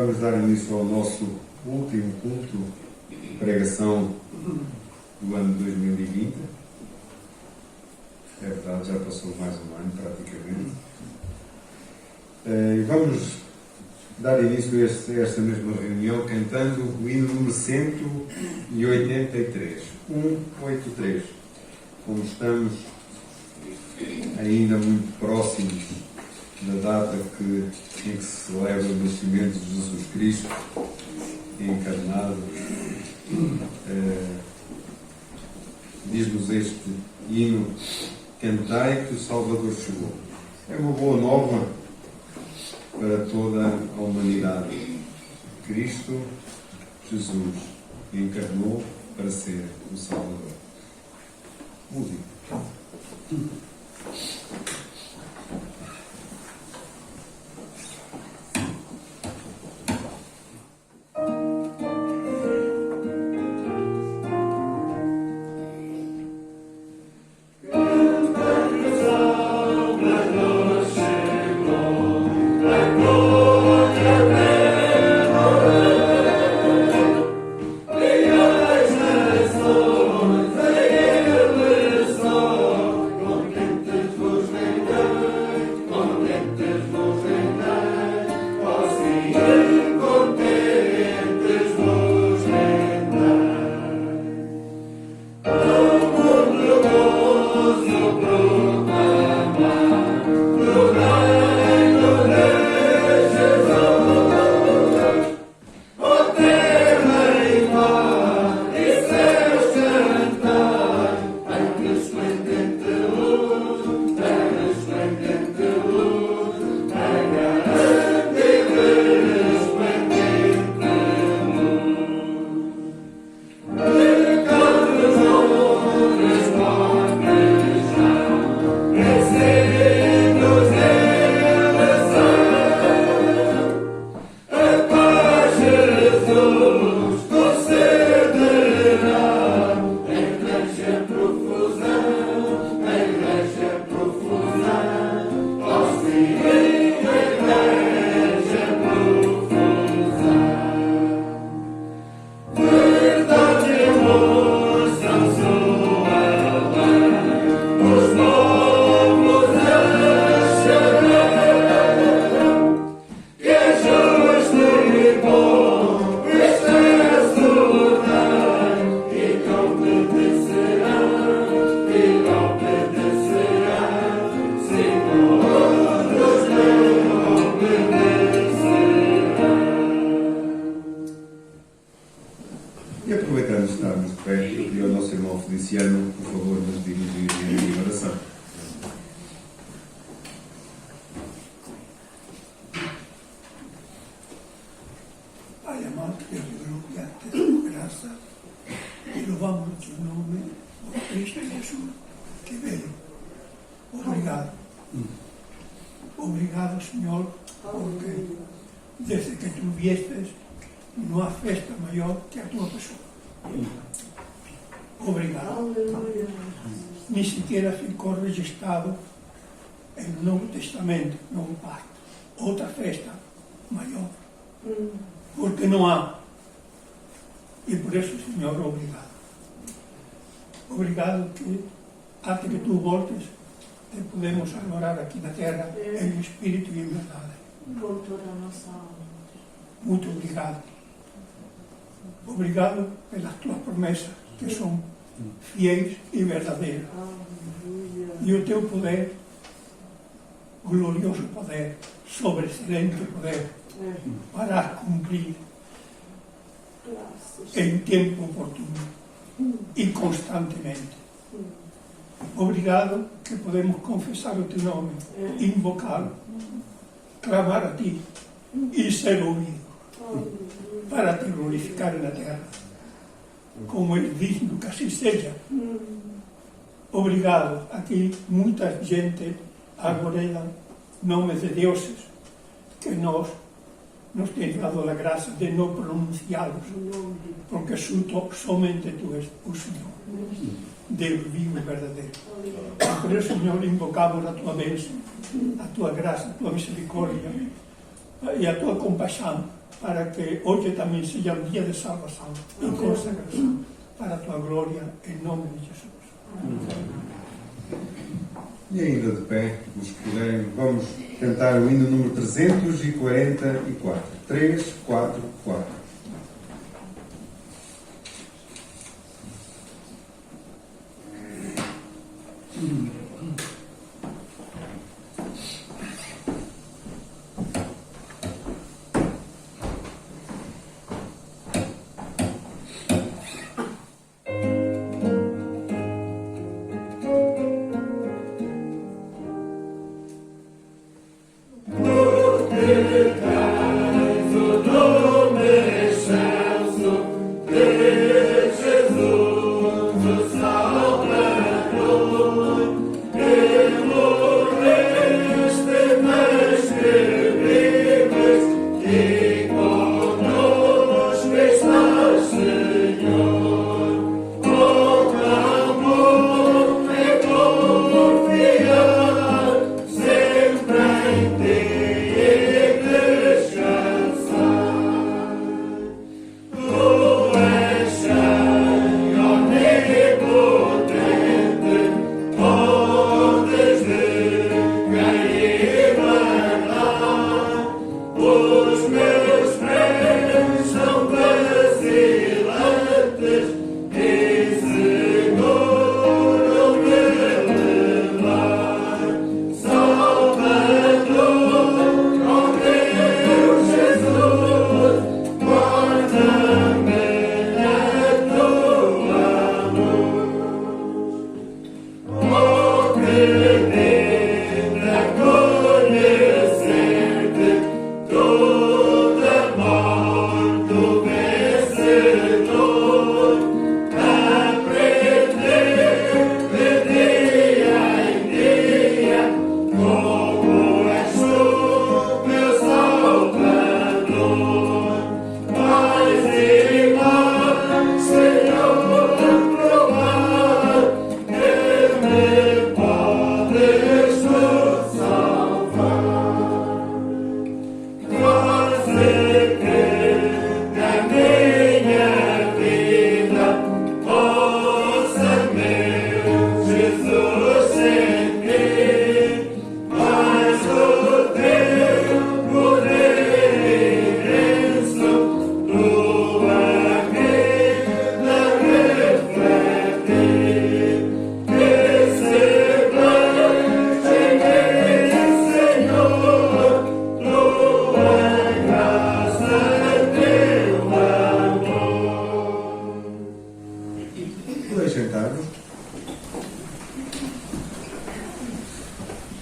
vamos dar início ao nosso último culto de pregação do ano de 2020. É verdade, já passou mais um ano praticamente. E vamos dar início a esta mesma reunião cantando o hino número 183. 183. Como estamos ainda muito próximos da data em que se celebra o nascimento de Jesus Cristo encarnado, diz-nos este hino: cantai que o Salvador chegou. É uma boa nova para toda a humanidade. Cristo Jesus encarnou para ser o Salvador. Música. Obrigado, Senhor, porque desde que tu viestes não há festa maior que a tua pessoa. Obrigado. Nem sequer ficou registrado no Novo Testamento, no Novo Pacto, outra festa maior. Porque não há. E por isso, Senhor, obrigado. Obrigado que, até que tu voltes, te podemos adorar aqui na terra em espírito e em verdade. Muito obrigado. Obrigado pelas tuas promessas, que são fiéis e verdadeiras. E o teu poder, glorioso poder, sobreexcelente poder, para cumprir em tempo oportuno e constantemente. Obrigado que podemos confessar o teu nome, invocá-lo, clamar a ti e ser ouvido, para te glorificar na terra, como é digno que assim seja. Obrigado. Aqui muita gente agora nomes de deuses que nos tens dado a graça de não pronunciá-los, porque somente tu és o Senhor, Deus vivo e verdadeiro. Por isso, Senhor, invocamos a tua bênção, a tua graça, a tua misericórdia e a tua compaixão para que hoje também seja um dia de salvação e consagração para a tua glória, em nome de Jesus. E ainda de pé, os que puderem, vamos cantar o hino número 344. 3, 4, 4.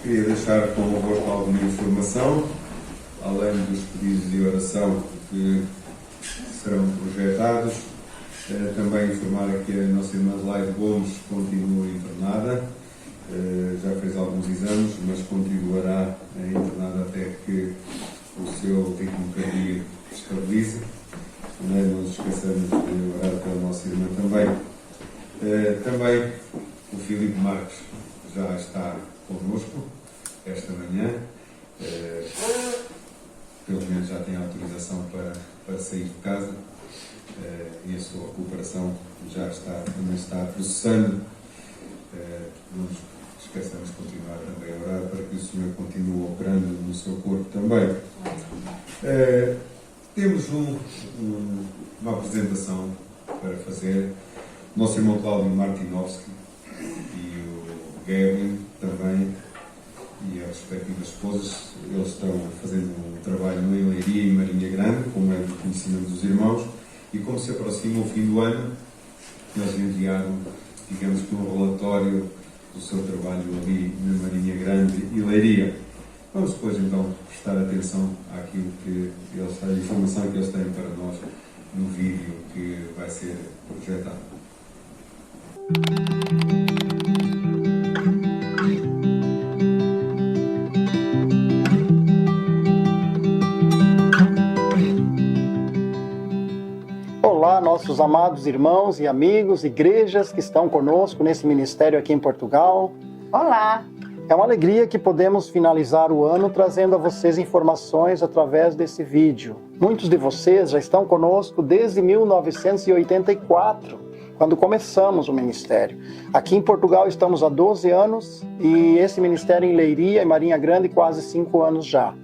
Queria deixar convosco alguma informação, além dos pedidos de oração que serão projetados. Também informar que a nossa irmã Adelaide Gomes continua internada, já fez alguns exames, mas continuará internada até que o seu ritmo cardíaco estabilize. Não nos esqueçamos de orar pela nossa irmã também. Também o Filipe Marques já está connosco esta manhã, pelo menos já tem autorização para sair de casa, e a sua recuperação já também está processando. Não nos esqueçamos de continuar também a orar para que o Senhor continue operando no seu corpo também. Temos uma apresentação para fazer. O nosso irmão Cláudio Martinovski e o Gavin também, e as respectivas esposas, eles estão fazendo um trabalho em Leiria e Marinha Grande, como é do conhecimento dos irmãos, e como se aproxima o fim do ano, eles enviaram, digamos que um relatório do seu trabalho ali na Marinha Grande e Leiria. Vamos depois então prestar atenção àquilo que eles, à informação que eles têm para nós no vídeo que vai ser projetado. Olá, nossos amados irmãos e amigos, igrejas que estão conosco nesse ministério aqui em Portugal. Olá! É uma alegria que podemos finalizar o ano trazendo a vocês informações através desse vídeo. Muitos de vocês já estão conosco desde 1984, quando começamos o ministério. Aqui em Portugal estamos há 12 anos e esse ministério em Leiria e Marinha Grande quase 5 anos já.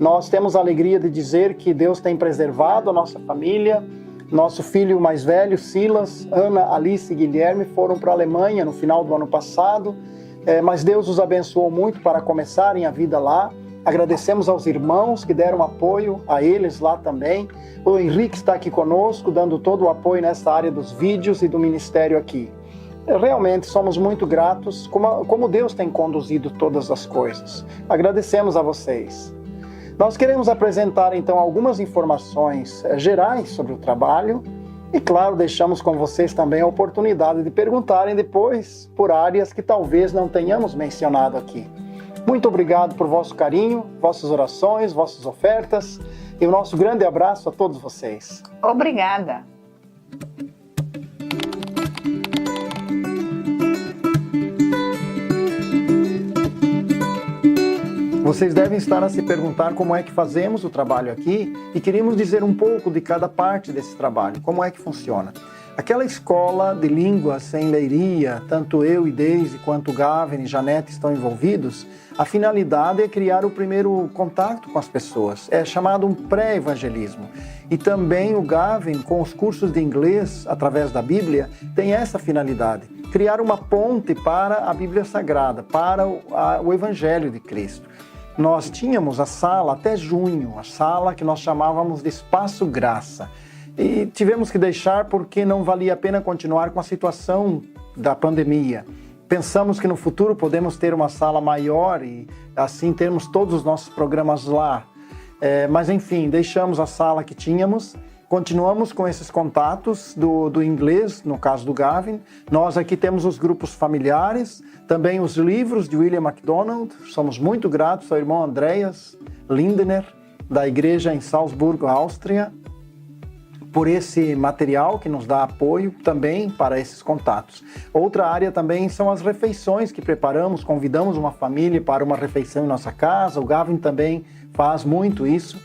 Nós temos a alegria de dizer que Deus tem preservado a nossa família. Nosso filho mais velho, Silas, Ana, Alice e Guilherme foram para a Alemanha no final do ano passado, mas Deus os abençoou muito para começarem a vida lá. Agradecemos aos irmãos que deram apoio a eles lá também. O Henrique está aqui conosco, dando todo o apoio nessa área dos vídeos e do ministério aqui. Realmente somos muito gratos como Deus tem conduzido todas as coisas. Agradecemos a vocês. Nós queremos apresentar então algumas informações gerais sobre o trabalho e, claro, deixamos com vocês também a oportunidade de perguntarem depois por áreas que talvez não tenhamos mencionado aqui. Muito obrigado por vosso carinho, vossas orações, vossas ofertas e o nosso grande abraço a todos vocês. Obrigada. Vocês devem estar a se perguntar como é que fazemos o trabalho aqui e queríamos dizer um pouco de cada parte desse trabalho, como é que funciona. Aquela escola de línguas em Leiria, tanto eu e Deise quanto Gavin e Janete estão envolvidos, a finalidade é criar o primeiro contato com as pessoas, é chamado um pré-evangelismo. E também o Gavin, com os cursos de inglês através da Bíblia, tem essa finalidade, criar uma ponte para a Bíblia Sagrada, para o Evangelho de Cristo. Nós tínhamos a sala até junho, a sala que nós chamávamos de Espaço Graça. E tivemos que deixar porque não valia a pena continuar com a situação da pandemia. Pensamos que no futuro podemos ter uma sala maior e assim termos todos os nossos programas lá. Mas enfim, deixamos a sala que tínhamos, continuamos com esses contatos do inglês, no caso do Gavin. Nós aqui temos os grupos familiares, também os livros de William MacDonald. Somos muito gratos ao irmão Andreas Lindner, da igreja em Salzburgo, Áustria, por esse material que nos dá apoio também para esses contatos. Outra área também são as refeições que preparamos, convidamos uma família para uma refeição em nossa casa, o Gavin também faz muito isso.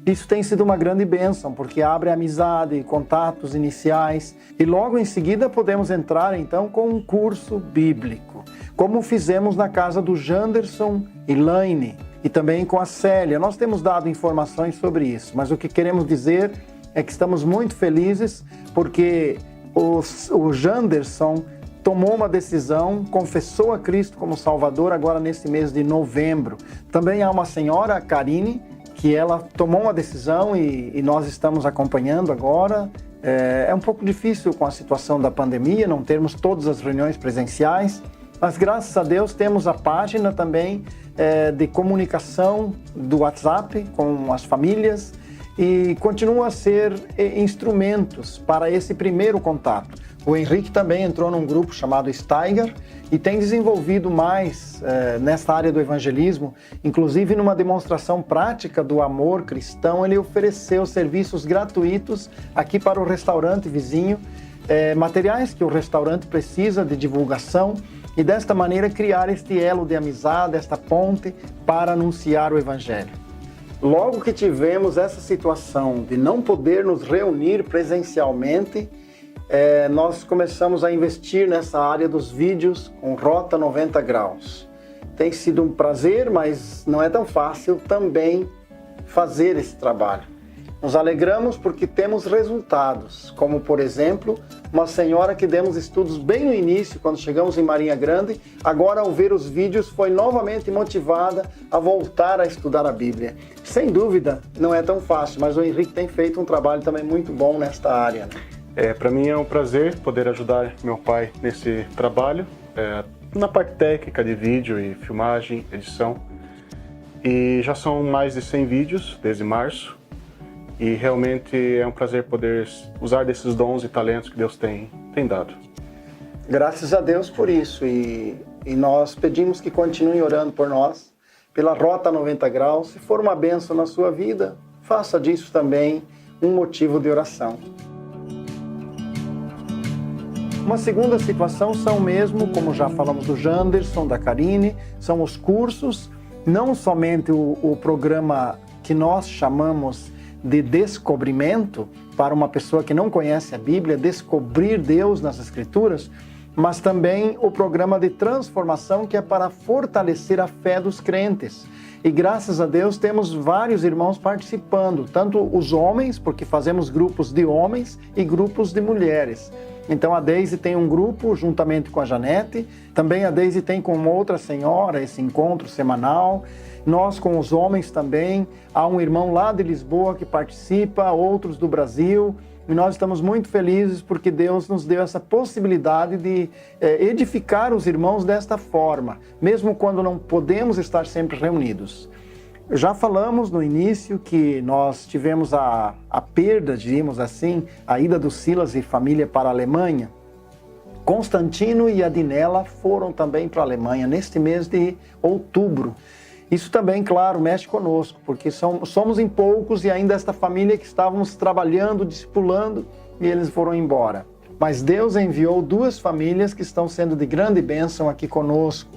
Isso tem sido uma grande bênção, porque abre amizade, contatos iniciais e logo em seguida podemos entrar então com um curso bíblico, como fizemos na casa do Janderson e Laine e também com a Célia. Nós temos dado informações sobre isso, mas o que queremos dizer é que estamos muito felizes porque o Janderson tomou uma decisão, confessou a Cristo como Salvador agora nesse mês de novembro. Também há uma senhora, a Karine, que ela tomou uma decisão e nós estamos acompanhando agora. É um pouco difícil com a situação da pandemia, não termos todas as reuniões presenciais, mas graças a Deus temos a página também de comunicação do WhatsApp com as famílias e continua a ser instrumentos para esse primeiro contato. O Henrique também entrou num grupo chamado Steiger e tem desenvolvido mais nessa área do evangelismo, inclusive numa demonstração prática do amor cristão. Ele ofereceu serviços gratuitos aqui para o restaurante vizinho, materiais que o restaurante precisa de divulgação e desta maneira criar este elo de amizade, esta ponte para anunciar o evangelho. Logo que tivemos essa situação de não poder nos reunir presencialmente, nós começamos a investir nessa área dos vídeos com Rota 90 Graus. Tem sido um prazer, mas não é tão fácil também fazer esse trabalho. Nos alegramos porque temos resultados, como por exemplo, uma senhora que demos estudos bem no início, quando chegamos em Marinha Grande, agora ao ver os vídeos foi novamente motivada a voltar a estudar a Bíblia. Sem dúvida, não é tão fácil, mas o Henrique tem feito um trabalho também muito bom nesta área. Para mim é um prazer poder ajudar meu pai nesse trabalho, na parte técnica de vídeo e filmagem, edição. E já são mais de 100 vídeos desde março. E realmente é um prazer poder usar desses dons e talentos que Deus tem dado. Graças a Deus por isso. E nós pedimos que continuem orando por nós, pela Rota 90 Graus. Se for uma bênção na sua vida, faça disso também um motivo de oração. Uma segunda situação são mesmo, como já falamos do Janderson, da Karine, são os cursos, não somente o programa que nós chamamos de descobrimento, para uma pessoa que não conhece a Bíblia, descobrir Deus nas Escrituras, mas também o programa de transformação, que é para fortalecer a fé dos crentes. E graças a Deus temos vários irmãos participando, tanto os homens, porque fazemos grupos de homens e grupos de mulheres. Então a Deise tem um grupo juntamente com a Janete, também a Deise tem com outra senhora esse encontro semanal. Nós com os homens também, há um irmão lá de Lisboa que participa, outros do Brasil, e nós estamos muito felizes porque Deus nos deu essa possibilidade de edificar os irmãos desta forma, mesmo quando não podemos estar sempre reunidos. Já falamos no início que nós tivemos a perda, diríamos assim, a ida do Silas e família para a Alemanha. Constantino e a Dinela foram também para a Alemanha neste mês de outubro. Isso também, claro, mexe conosco, porque somos em poucos e ainda esta família que estávamos trabalhando, discipulando, e eles foram embora. Mas Deus enviou duas famílias que estão sendo de grande bênção aqui conosco.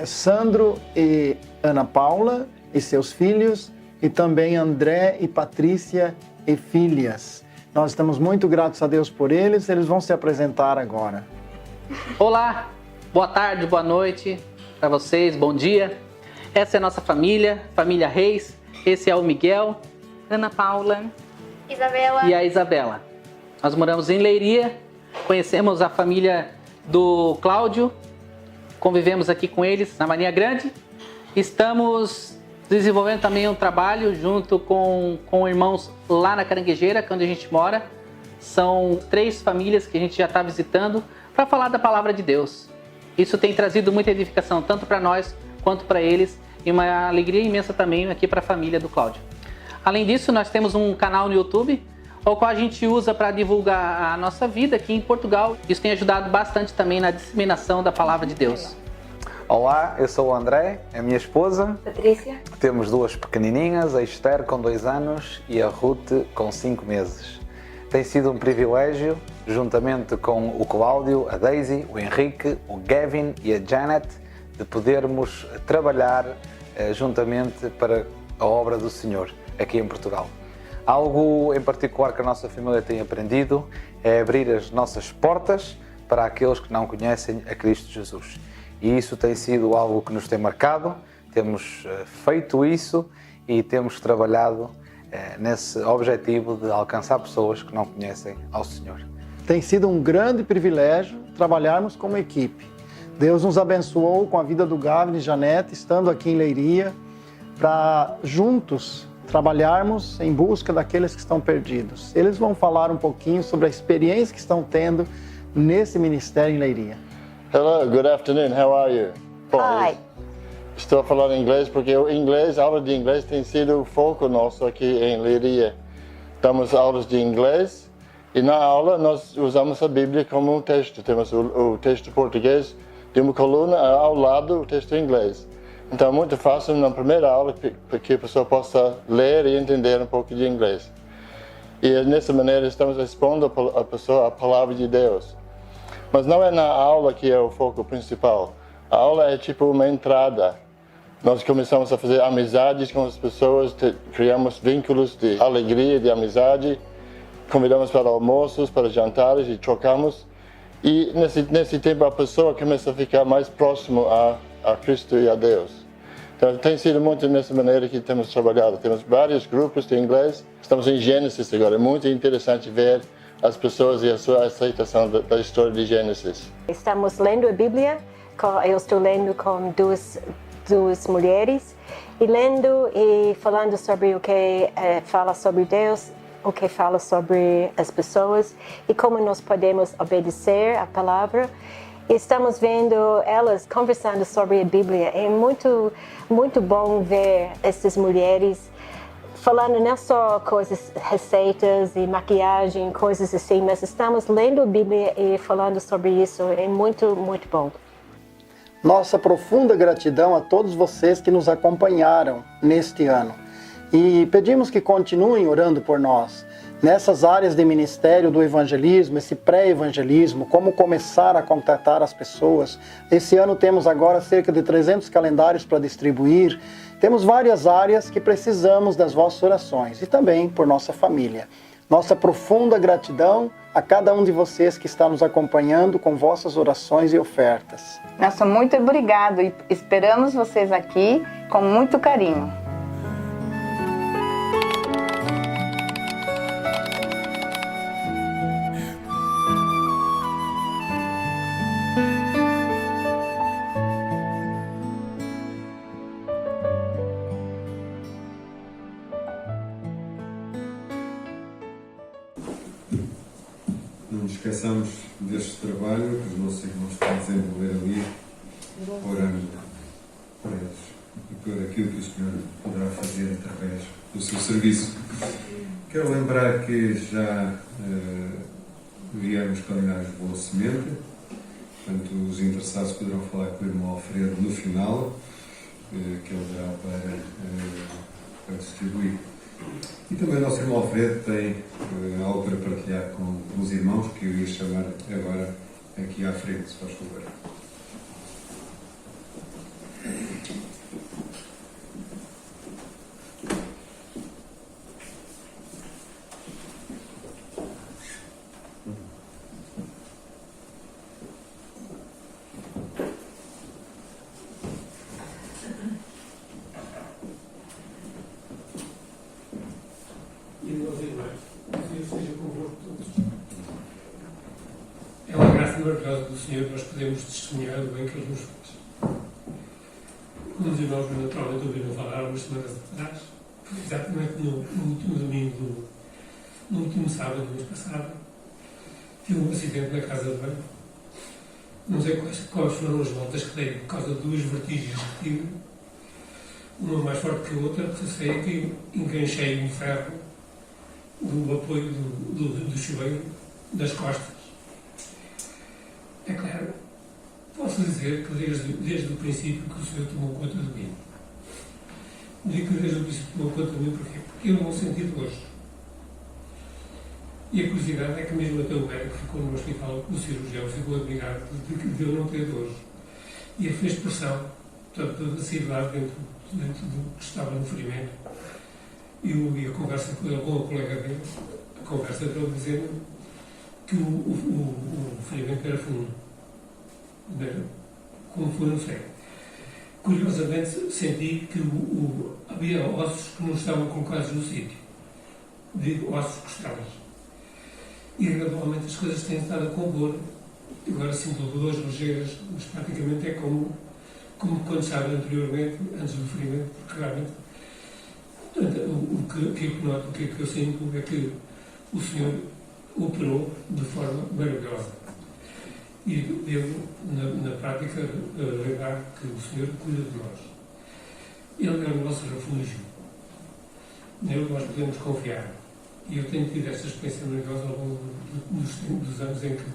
Sandro e Ana Paula e seus filhos, e também André e Patrícia e filhas. Nós estamos muito gratos a Deus por eles vão se apresentar agora. Olá, boa tarde, boa noite para vocês, bom dia. Essa é a nossa família, família Reis. Esse é o Miguel, Ana Paula, Isabela e a Isabela. Nós moramos em Leiria, conhecemos a família do Cláudio, convivemos aqui com eles na Marinha Grande. Estamos desenvolvendo também um trabalho junto com irmãos lá na Caranguejeira, onde a gente mora. São 3 famílias que a gente já está visitando para falar da palavra de Deus. Isso tem trazido muita edificação, tanto para nós quanto para eles, e uma alegria imensa também aqui para a família do Cláudio. Além disso, nós temos um canal no YouTube, o qual a gente usa para divulgar a nossa vida aqui em Portugal. Isso tem ajudado bastante também na disseminação da palavra de Deus. Olá, eu sou o André, a minha esposa. Patrícia. Temos 2 pequenininhas, a Esther com 2 anos e a Ruth com 5 meses. Tem sido um privilégio, juntamente com o Cláudio, a Daisy, o Henrique, o Gavin e a Janet, de podermos trabalhar juntamente para a obra do Senhor aqui em Portugal. Algo em particular que a nossa família tem aprendido é abrir as nossas portas para aqueles que não conhecem a Cristo Jesus. E isso tem sido algo que nos tem marcado, temos feito isso e temos trabalhado nesse objetivo de alcançar pessoas que não conhecem ao Senhor. Tem sido um grande privilégio trabalharmos como equipe. Deus nos abençoou com a vida do Gavin e Janete, estando aqui em Leiria, para juntos trabalharmos em busca daqueles que estão perdidos. Eles vão falar um pouquinho sobre a experiência que estão tendo nesse ministério em Leiria. Hello, good afternoon. How are you? Hi. Estou a falar inglês porque o inglês, a aula de inglês tem sido o foco nosso aqui em Leiria. Damos aulas de inglês e na aula nós usamos a Bíblia como um texto. Temos o texto português de uma coluna ao lado o texto em inglês. Então é muito fácil na primeira aula para que a pessoa possa ler e entender um pouco de inglês. E dessa maneira estamos expondo a pessoa a palavra de Deus. Mas não é na aula que é o foco principal. A aula é tipo uma entrada. Nós começamos a fazer amizades com as pessoas, criamos vínculos de alegria, de amizade, convidamos para almoços, para jantares e trocamos. E nesse tempo a pessoa começa a ficar mais próximo a Cristo e a Deus. Então tem sido muito nessa maneira que temos trabalhado. Temos vários grupos de inglês. Estamos em Gênesis agora. É muito interessante ver as pessoas e a sua aceitação da história de Gênesis. Estamos lendo a Bíblia. Eu estou lendo com duas mulheres e lendo e falando sobre o que fala sobre Deus, o que fala sobre as pessoas e como nós podemos obedecer a palavra. Estamos vendo elas conversando sobre a Bíblia. É muito, muito bom ver essas mulheres falando não só coisas, receitas e maquiagem, coisas assim, mas estamos lendo a Bíblia e falando sobre isso. É muito, muito bom. Nossa profunda gratidão a todos vocês que nos acompanharam neste ano. E pedimos que continuem orando por nós. nessas áreas de ministério do evangelismo, esse pré-evangelismo, como começar a contatar as pessoas. Esse ano temos agora cerca de 300 calendários para distribuir. Temos várias áreas que precisamos das vossas orações e também por nossa família. Nossa profunda gratidão a cada um de vocês que está nos acompanhando com vossas orações e ofertas. Nossa, muito obrigado e esperamos vocês aqui com muito carinho. Não nos esqueçamos deste trabalho que os nossos irmãos estão a desenvolver ali, orando por eles e por aquilo que o Senhor poderá fazer através do seu serviço. Quero lembrar que já enviamos calendários de boa semente, portanto os interessados poderão falar com o irmão Alfredo no final, que ele dará para distribuir. E também o nosso irmão Alfredo tem algo para partilhar com os irmãos, que eu ia chamar agora aqui à frente, se faz favor. É uma graça maravilhosa do Senhor nós podemos testemunhar o bem que Ele nos faz. Como os irmãos naturalmente ouviram falar há umas semanas atrás, exatamente no último domingo, no último sábado do mês passado, tive um acidente na casa de banho. Não sei quais foram as voltas que dei por causa de duas vertigens que tive, uma mais forte que a outra, porque sei que enganchei um ferro do apoio do chuveiro das costas. É claro, posso dizer que desde o princípio que o Senhor tomou conta de mim. Digo que desde o princípio tomou conta de mim porquê? Porque eu não senti dor. E a curiosidade é que mesmo até o médico ficou no hospital, o cirurgião ficou admirado de eu não ter dor. E ele fez pressão, portanto, da cidade dentro do que estava no ferimento. E a conversa com ele, com a colega dele, a conversa dele dizendo que o ferimento era fundo. Como foi, não sei. Curiosamente, senti que havia ossos que não estavam colocados no sítio. Digo, ossos costelas. E gradualmente as coisas têm estado a compor. Agora sinto dores ligeiras, mas praticamente é como quando estava anteriormente, antes do ferimento, porque realmente o que eu sinto é que o Senhor operou de forma maravilhosa. E devo, na prática, lembrar que o Senhor cuida de nós. Ele é o nosso refúgio. Nele nós podemos confiar. E eu tenho tido esta experiência maravilhosa ao longo dos anos em que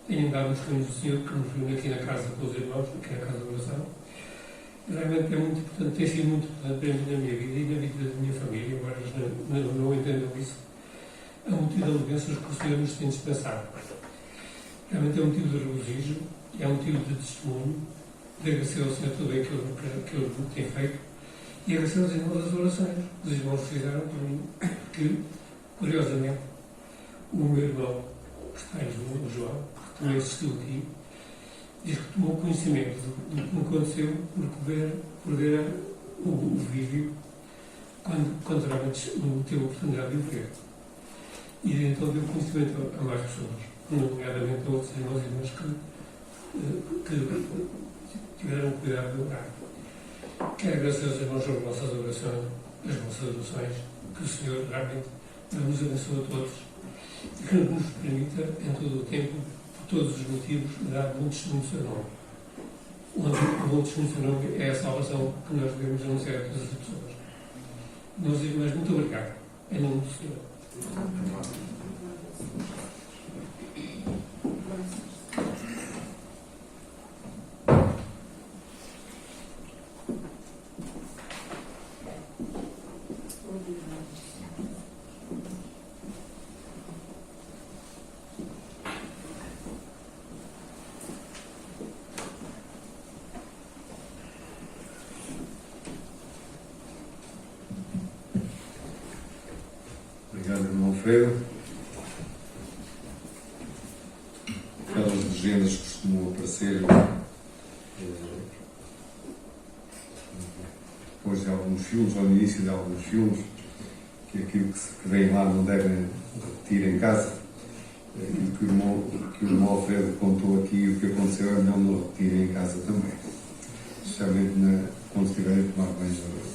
tenho andado nos caminhos do Senhor, que nos reúne aqui na casa com os irmãos, aqui na casa de oração. Realmente é muito importante, tem sido muito importante para mim na minha vida e na vida da minha família, embora eles não entendam isso, a multidão de bênçãos que o Senhor nos tem dispensado. Realmente é um motivo de regozijo, é um motivo de testemunho, de agradecer ao Senhor tudo bem que Ele tem feito e agradecer aos irmãos as orações. Os irmãos fizeram por mim que, curiosamente, o meu irmão, que está em Lisboa, o João, que também assistiu aqui, diz que tomou conhecimento do que me aconteceu por ver o vídeo quando realmente teve a oportunidade de o ver. E então deu conhecimento a mais pessoas, nomeadamente a outros irmãos e irmãs que tiveram o cuidado de orar. Quero agradecer aos irmãos as vossas orações, que o Senhor realmente nos abençoe a todos e que nos permita, em todo o tempo, por todos os motivos, dar bom testemunho do seu nome. O bom testemunho do seu nome é a salvação que nós devemos anunciar a todas as pessoas. Meus irmãos, muito obrigado. Em nome do Senhor. Alfredo. Aquelas legendas costumam aparecer depois de alguns filmes, ou no início de alguns filmes, que aquilo que vem lá não devem repetir em casa. Aquilo que o irmão Alfredo contou aqui, o que aconteceu é melhor não repetir em casa também. Especialmente quando estiverem a tomar banho.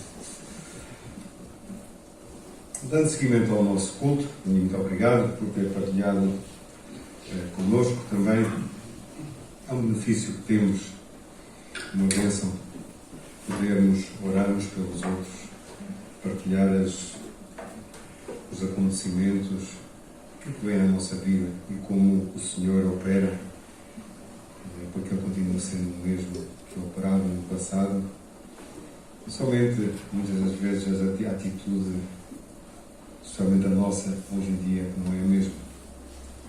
Dando seguimento ao nosso culto, muito obrigado por ter partilhado connosco também. É um benefício que temos, uma bênção, podermos orar uns pelos outros, partilhar os acontecimentos que vem à nossa vida e como o Senhor opera, porque Ele continua sendo o mesmo que operava no passado. Somente, muitas das vezes, a atitude, especialmente a nossa, hoje em dia, não é a mesma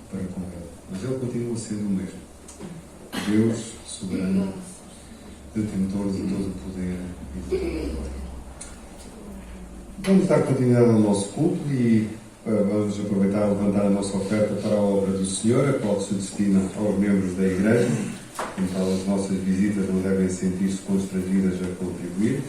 para com Ele. Mas Ele continua sendo o mesmo. Deus soberano, detentor de todo o poder e de toda a glória. Vamos dar continuidade ao nosso culto e vamos aproveitar e levantar a nossa oferta para a obra do Senhor, a qual se destina aos membros da Igreja. Então, as nossas visitas não devem sentir-se constrangidas a contribuir.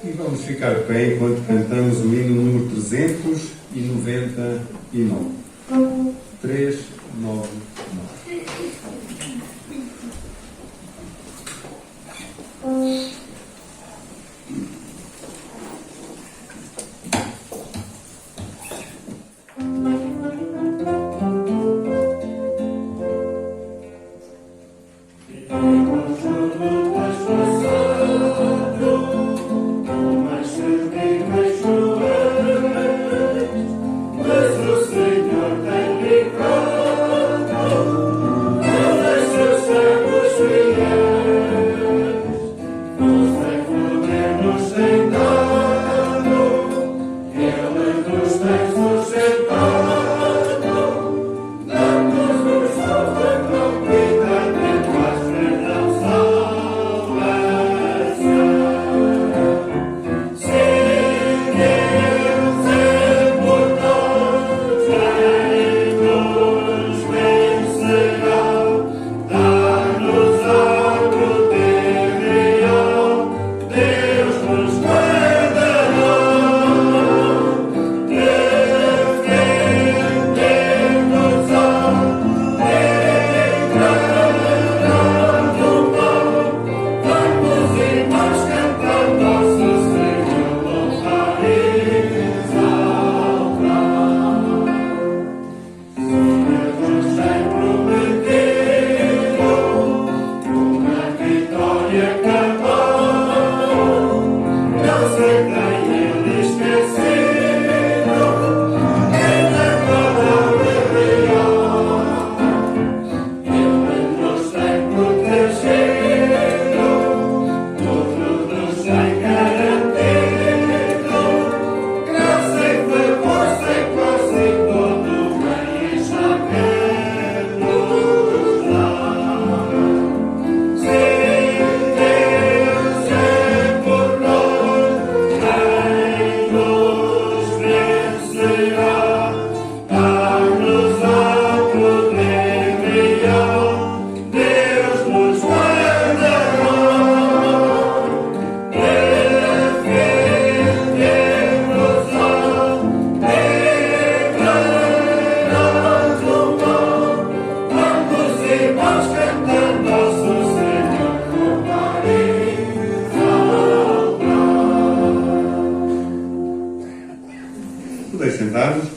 E vamos ficar de pé enquanto cantamos o hino número 399. 399.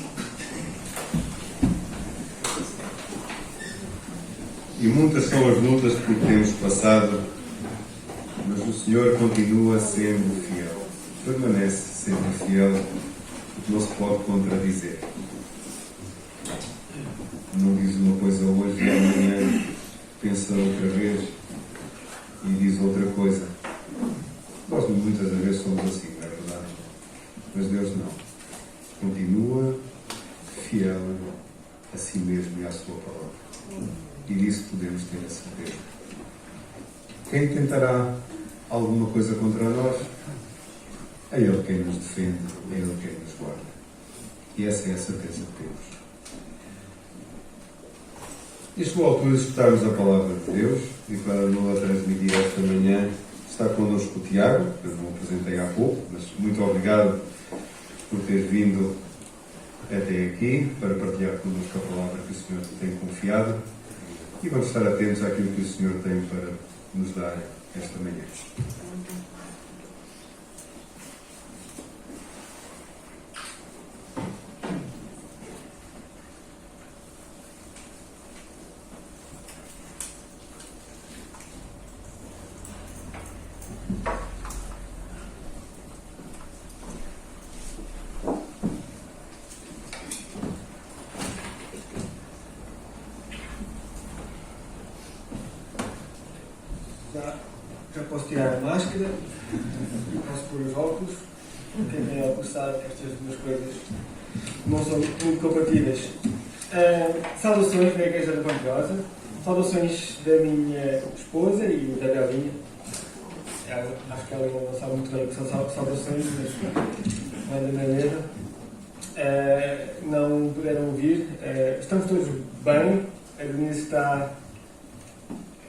E muitas são as lutas por que temos passado, mas o Senhor continua sendo fiel. Permanece sempre fiel, o que não se pode contradizer. Não diz uma coisa hoje e amanhã pensa outra vez e diz outra coisa. Nós muitas das vezes somos assim, não é verdade? Mas Deus não. Continua fiel a si mesmo e à sua palavra. E disso podemos ter a certeza. Quem tentará alguma coisa contra nós, é Ele quem nos defende, é Ele quem nos guarda. E essa é a certeza que temos. E chegou a altura de escutarmos a palavra de Deus, e para nos transmitir esta manhã está connosco o Tiago, que eu não apresentei há pouco, mas muito obrigado por ter vindo até aqui para partilhar connosco a palavra que o Senhor te tem confiado, e vamos estar atentos àquilo que o Senhor tem para nos dar esta manhã. Já posso tirar a máscara, posso pôr os óculos. Quem tem óculos sabe que estas duas coisas não são muito compatíveis. Saudações da Igreja da Pampilhosa, saudações da minha esposa e da Belinha. Acho que ela ainda não sabe muito bem o que são saudações, mas manda na mesma. Não puderam ouvir. Estamos todos bem, a Denise está.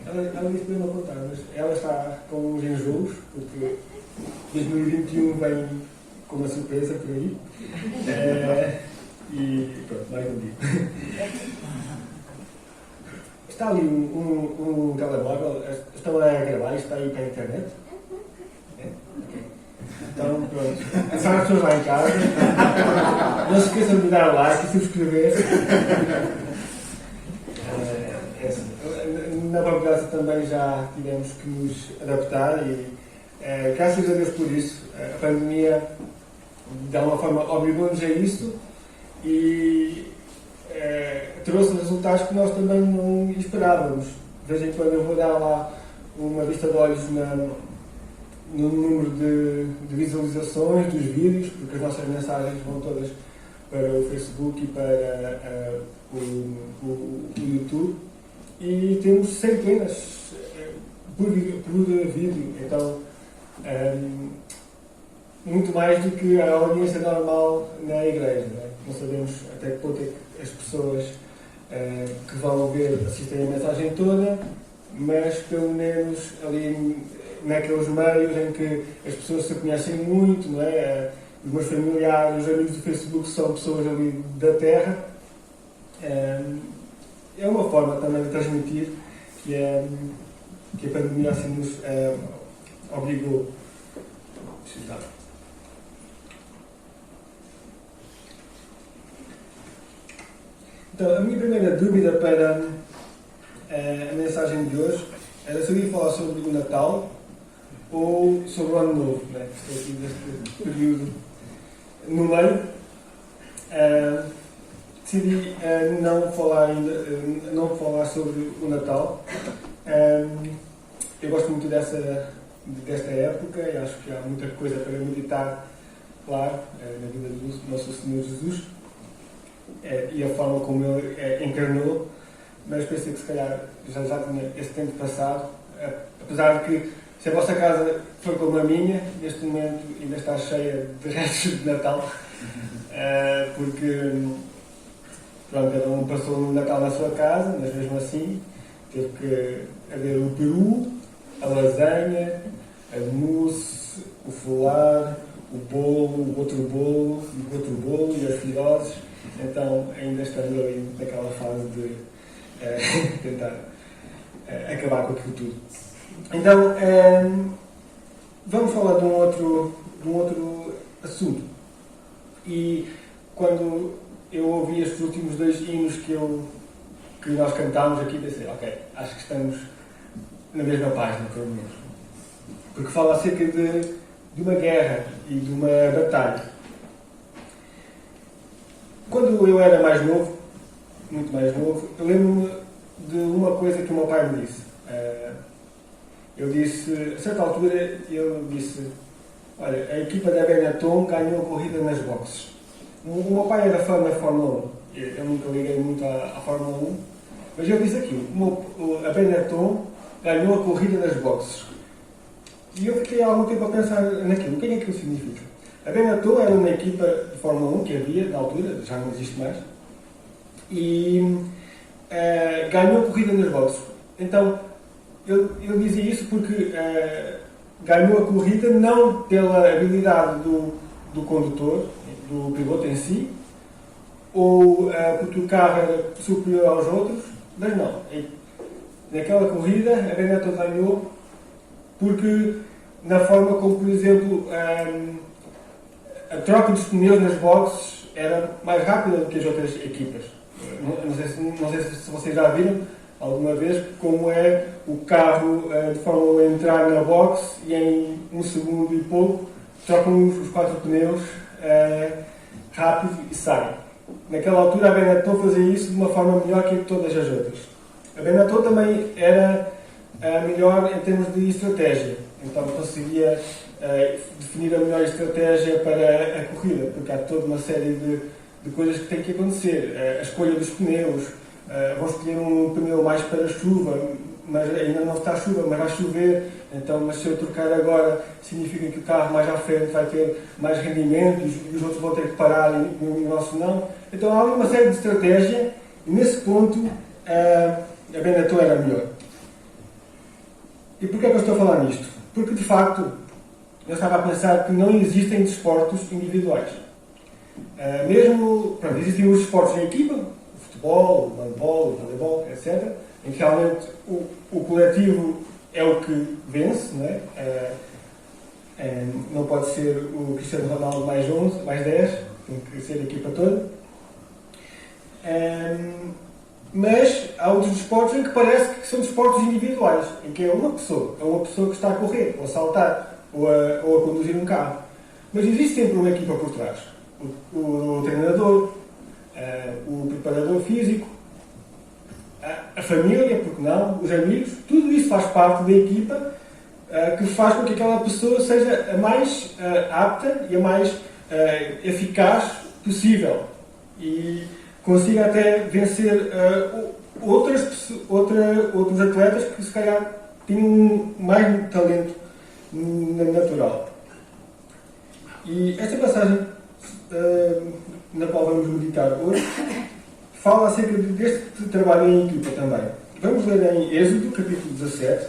Ela disse para não contar, mas ela está com uns enjoos, porque 2021 vem com uma surpresa por aí. E pronto, mais um dia. Está ali um telemóvel, estão a gravar, está aí para a internet. Então, pronto. São as pessoas lá em casa. Não se esqueçam de dar like e subscrever. Na Pampilhosa também já tivemos que nos adaptar e, graças a Deus por isso, a pandemia de alguma forma obrigou-nos a isso e trouxe resultados que nós também não esperávamos. De vez em quando eu vou dar lá uma vista de olhos no número de visualizações dos vídeos, porque as nossas mensagens vão todas para o Facebook e para o YouTube. E temos centenas por vídeo, então muito mais do que a audiência normal na igreja. Não sabemos até que ponto é que as pessoas que vão ver assistem a mensagem toda, mas pelo menos ali naqueles meios em que as pessoas se conhecem muito, não é? Os meus familiares, os amigos do Facebook são pessoas ali da terra. É uma forma também de transmitir que a pandemia assim nos obrigou. Então, a minha primeira dúvida para a mensagem de hoje era se eu ia falar sobre o Natal ou sobre o Ano Novo, né? Estou aqui neste período no meio. Decidi não falar sobre o Natal. Eu gosto muito desta época e acho que há muita coisa para meditar, claro, na vida do nosso Senhor Jesus e a forma como Ele encarnou, mas pensei que se calhar já tinha esse tempo passado, apesar de que se a vossa casa foi como a minha, neste momento ainda está cheia de restos de Natal, porque pronto, cada um passou o Natal na sua casa, mas mesmo assim teve que haver o peru, a lasanha, a mousse, o folar, o bolo, o outro bolo e as filhoses. Então ainda estamos ali naquela fase de tentar acabar com aquilo tudo. Então vamos falar de um outro assunto. E quando eu ouvi estes últimos 2 hinos que nós cantámos aqui, pensei, ok, acho que estamos na mesma página, pelo menos. Porque fala acerca de uma guerra e de uma batalha. Quando eu era mais novo, muito mais novo, eu lembro-me de uma coisa que o meu pai me disse. Eu disse, a certa altura, ele disse, olha, a equipa da Benetton ganhou a corrida nas boxes. O meu pai era fã da Fórmula 1. Eu nunca liguei muito à Fórmula 1. Mas ele disse aquilo. A Benetton ganhou a corrida nas boxes. E eu fiquei há algum tempo a pensar naquilo. O que é que aquilo significa? A Benatou era uma equipa de Fórmula 1 que havia na altura, já não existe mais, e ganhou corrida nos boxes. Então, eu dizia isso porque ganhou a corrida não pela habilidade do condutor, do piloto em si, ou porque o carro era superior aos outros, mas não. Naquela corrida, a Benatou ganhou porque, na forma como, por exemplo, a troca dos pneus nas boxes era mais rápida do que as outras equipas. Não sei se vocês já viram alguma vez como é o carro de Fórmula 1 entrar na box e em 1 segundo e pouco trocam os 4 pneus rápido e saem. Naquela altura a Benatou fazia isso de uma forma melhor que todas as outras. A Benatou também era melhor em termos de estratégia, então conseguia definir a melhor estratégia para a corrida, porque há toda uma série de coisas que têm que acontecer. A escolha dos pneus, vão escolher um pneu mais para chuva, mas ainda não está a chuva, mas vai chover, então, mas se eu trocar agora, significa que o carro mais à frente vai ter mais rendimento e os outros vão ter que parar e o nosso não. Então há ali uma série de estratégia e nesse ponto a Benatou era melhor. E porquê é que eu estou a falar nisto? Porque de facto eu estava a pensar que não existem desportos individuais. Existem os esportes em equipa, o futebol, o handball, o voleibol, etc., em que realmente o coletivo é o que vence, não é? Não pode ser o Cristiano Ronaldo mais 11, mais 10, tem que ser a equipa toda. Mas há outros desportos em que parece que são desportos individuais, em que é uma pessoa que está a correr, ou a saltar, ou a conduzir um carro. Mas existe sempre uma equipa por trás. O treinador, o preparador físico, a família, porque não, os amigos, tudo isso faz parte da equipa que faz com que aquela pessoa seja a mais apta e a mais eficaz possível e consiga até vencer outros atletas que se calhar tinham mais talento natural. E esta passagem na qual vamos meditar hoje fala acerca deste trabalho em equipa também. Vamos ler em Êxodo, capítulo 17.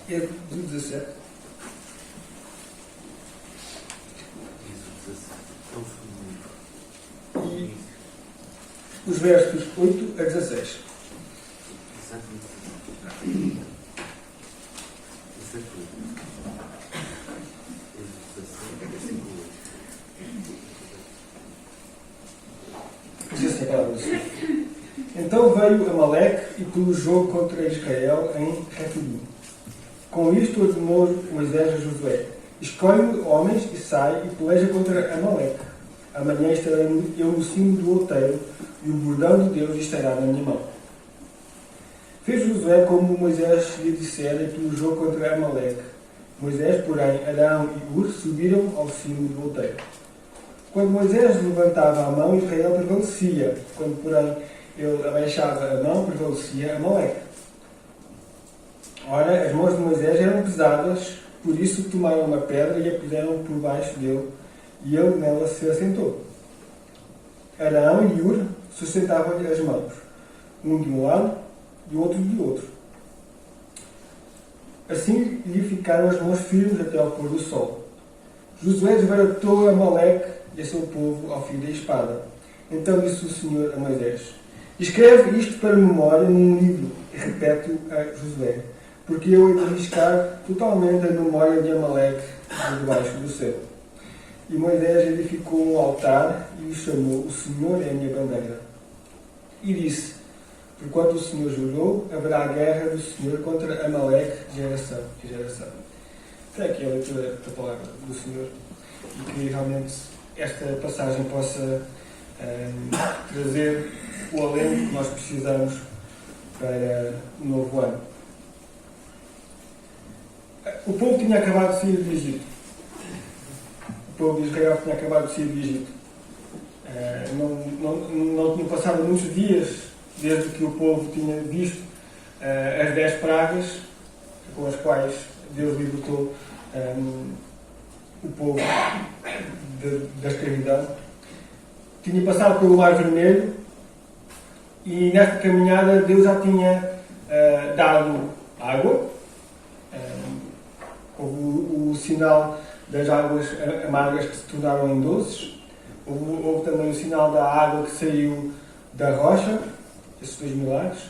Êxodo 17. E os versos 8 a 16. Então veio Amaleque e pelejou contra Israel em Refidim. Com isto ordenou Moisés a Josué: escolhe homens e sai e peleja contra Amaleque. Amanhã estarei eu no cimo do outeiro e o bordão de Deus estará na minha mão. Fez Josué como Moisés lhe dissera e pelejou contra Amaleque. Moisés, porém, Arão e Ur subiram ao cimo do outeiro. Quando Moisés levantava a mão, Israel prevalecia. Quando, porém, ele abaixava a mão, prevalecia Amaleque. Ora, as mãos de Moisés eram pesadas, por isso tomaram uma pedra e a puseram por baixo dele, e ele nela se assentou. Arão e Ur sustentavam-lhe as mãos, um de um lado e o outro de outro. Assim lhe ficaram as mãos firmes até ao pôr do sol. Josué desbaratou Amaleque e a seu povo ao fim da espada. Então disse o Senhor a Moisés: escreve isto para memória num livro e repete-o a Josué, porque eu hei de arriscar totalmente a memória de Amaleque debaixo do céu. E Moisés edificou um altar e o chamou: o Senhor é a minha bandeira. E disse: porquanto o Senhor jurou, haverá a guerra do Senhor contra Amaleque de geração em geração. Até aqui a leitura da palavra do Senhor e que realmente esta passagem possa trazer o alento que nós precisamos para o novo ano. O povo tinha acabado de sair do Egito. O povo de Israel tinha acabado de sair do Egito. Não tinham passado muitos dias desde que o povo tinha visto as 10 pragas com as quais Deus libertou o povo da escravidão. Tinha passado pelo Mar Vermelho e nesta caminhada Deus já tinha dado água. Houve o sinal das águas amargas que se tornaram em doces. Houve também o sinal da água que saiu da rocha, esses 2 milagres.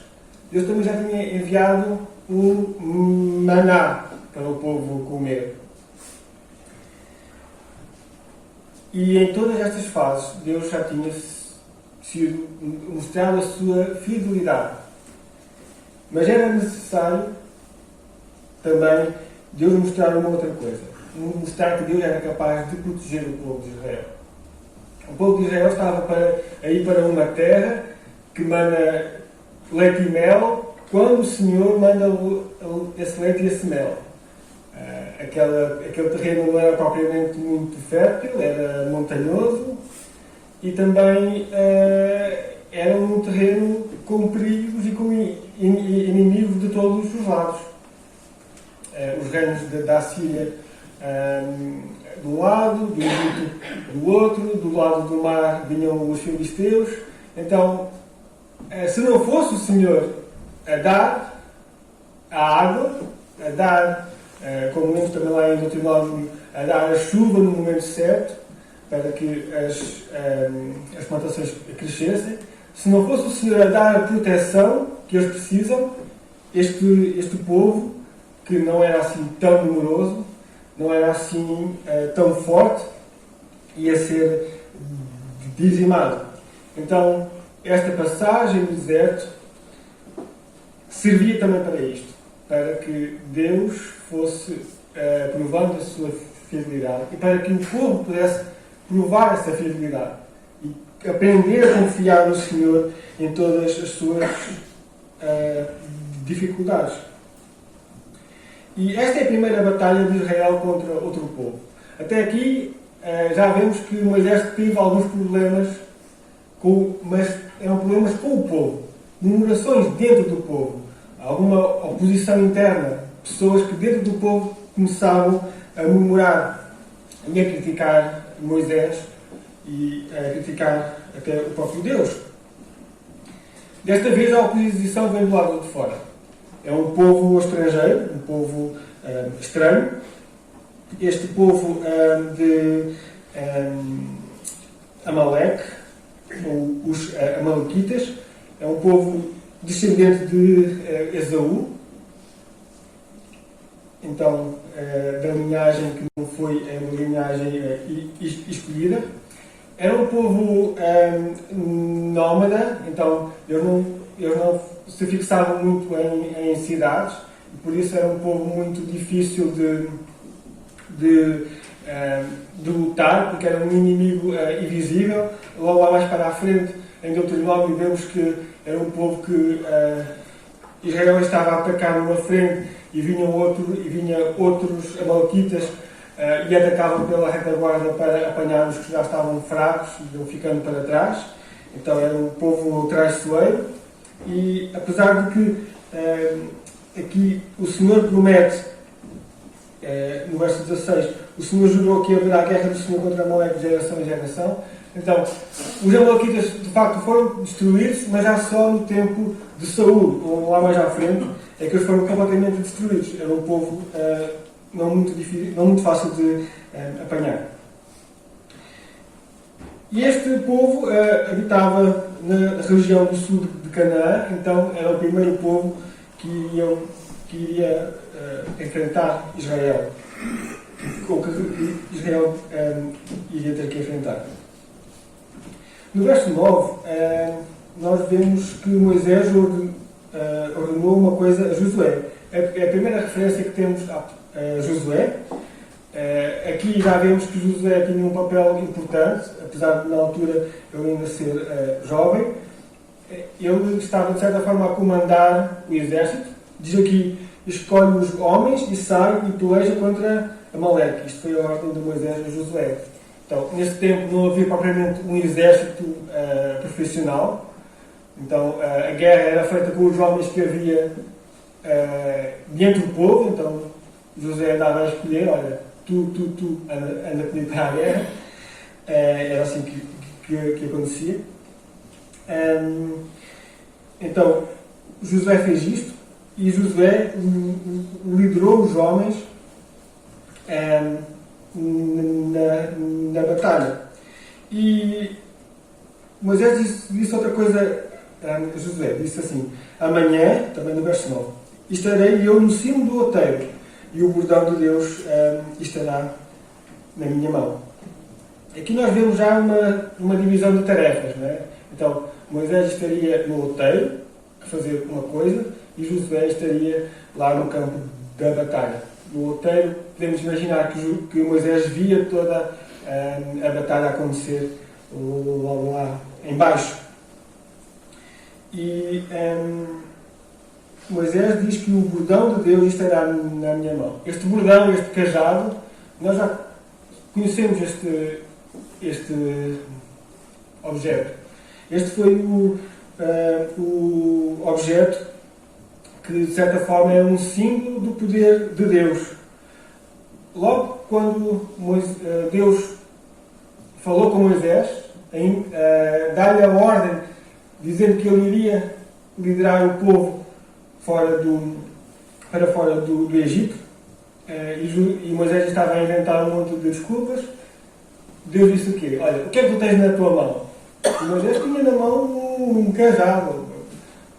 Deus também já tinha enviado um maná para o povo comer. E em todas estas fases, Deus já tinha sido mostrado a sua fidelidade. Mas era necessário também Deus mostrar uma outra coisa. Mostrar que Deus era capaz de proteger o povo de Israel. O povo de Israel estava a ir para uma terra que manda leite e mel, quando o Senhor manda esse leite e esse mel. Aquele terreno não era propriamente muito fértil, era montanhoso e também era um terreno com perigos e com inimigos de todos os lados. Os reinos da Síria de um lado, do Egito do outro, do lado do mar vinham os filisteus. Então, se não fosse o Senhor a dar a água, a dar, como lemos também lá em Deuteronômio, a dar a chuva no momento certo, para que as plantações crescessem, se não fosse o Senhor a dar a proteção que eles precisam, este povo, que não era assim tão numeroso, não era assim tão forte, ia ser dizimado. Então, esta passagem no deserto servia também para isto, para que Deus fosse provando a sua fidelidade e para que o povo pudesse provar essa fidelidade e aprender a confiar no Senhor em todas as suas dificuldades. E esta é a primeira batalha de Israel contra outro povo. Até aqui já vemos que Moisés teve alguns problemas, mas eram problemas com o povo, murmurações dentro do povo, alguma oposição interna, pessoas que dentro do povo começavam a murmurar e a criticar Moisés e a criticar até o próprio Deus. Desta vez a oposição vem do lado de fora. É um povo estrangeiro, um povo estranho. Este povo de Amaleque, ou os Amalequitas, é um povo descendente de Esaú. Então, da linhagem que não foi uma linhagem escolhida. Era um povo nómada, então eles não se fixavam muito em cidades, e por isso era um povo muito difícil de lutar, porque era um inimigo invisível. Logo lá mais para a frente, em Deuteronômio, vemos que era um povo que Israel estava a atacar numa frente e vinha outros amalequitas e atacavam pela retaguarda para apanhar os que já estavam fracos e iam ficando para trás. Então era um povo traiçoeiro. E apesar de que aqui o Senhor promete, no verso 16, o Senhor jurou que haverá a guerra do Senhor contra Amaleque de geração em geração. Então, os amalequitas de facto foram destruídos, mas já só no tempo de Saul, ou lá mais à frente, é que eles foram completamente destruídos. Era um povo não muito fácil de apanhar. E este povo habitava na região do sul de Canaã, então era o primeiro povo que iria enfrentar Israel, ou que Israel iria ter que enfrentar. No verso 9, nós vemos que Moisés ordenou uma coisa a Josué. É a primeira referência que temos a Josué. Aqui já vemos que Josué tinha um papel importante, apesar de na altura ele ainda ser jovem. Ele estava de certa forma a comandar o exército. Diz aqui: escolhe os homens e sai e peleja contra Amaleque. Isto foi a ordem de Moisés a Josué. Então, nesse tempo não havia propriamente um exército profissional. Então, a guerra era feita com os homens que havia diante do povo. Então José andava a escolher, olha, tu anda comigo para a guerra. Era assim que acontecia. Então Josué fez isto e Josué liderou os homens na batalha. E Moisés disse outra coisa. Josué disse assim: amanhã, também no verso 9, estarei eu no cimo do outeiro e o bordão de Deus estará na minha mão. Aqui nós vemos já uma divisão de tarefas, não é? Então Moisés estaria no outeiro a fazer uma coisa e Josué estaria lá no campo da batalha. No outeiro podemos imaginar que Moisés via toda a batalha acontecer logo lá embaixo. E Moisés diz que o bordão de Deus estará na minha mão. Este bordão, este cajado, nós já conhecemos este objeto. Este foi o objeto que, de certa forma, é um símbolo do poder de Deus. Logo quando Deus falou com Moisés, dar-lhe a ordem, dizendo que ele iria liderar o povo para fora do Egito, e Moisés estava a inventar um monte de desculpas, Deus disse o quê? Olha, o que é que tu tens na tua mão? E Moisés tinha na mão um cajado,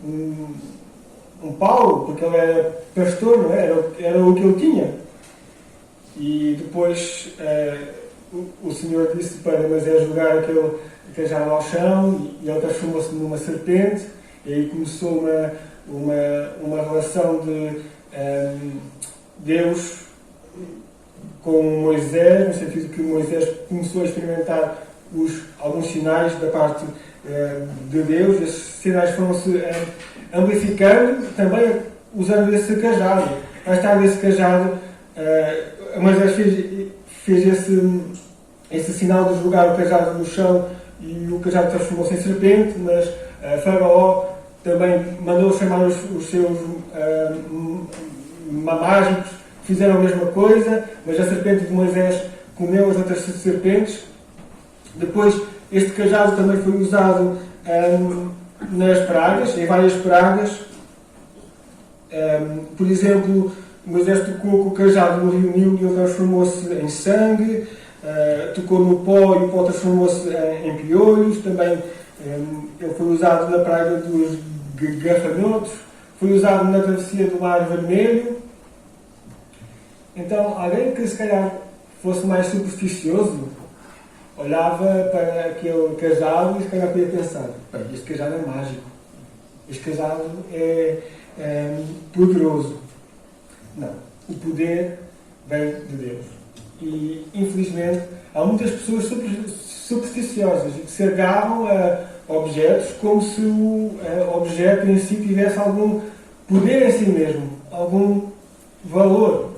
um pau, porque ele era pastor, não é? Era o que ele tinha. E depois o Senhor disse para Moisés jogar aquele cajado ao chão e ele transformou-se numa serpente, e aí começou uma relação de Deus com Moisés, no sentido que Moisés começou a experimentar alguns sinais da parte de Deus. Esses sinais foram-se amplificando também usando esse cajado. Mais tarde esse cajado, Moisés fez esse sinal de jogar o cajado no chão e o cajado transformou-se em serpente, mas Faraó também mandou chamar os seus mágicos, fizeram a mesma coisa, mas a serpente de Moisés comeu as outras serpentes. Depois, este cajado também foi usado nas pragas, em várias pragas. Por exemplo, Moisés tocou com o cajado no rio Nilo e ele transformou-se em sangue. Tocou no pó e o pó transformou-se em piolhos. Também ele foi usado na praga dos gafanhotos. Foi usado na travessia do Mar Vermelho. Então, alguém que se calhar fosse mais supersticioso olhava para aquele cajado e se calhar podia pensar: este cajado é mágico, este cajado é poderoso. Não, o poder vem de Deus. E, infelizmente, há muitas pessoas supersticiosas que se agarram a objetos como se o objeto em si tivesse algum poder em si mesmo, algum valor.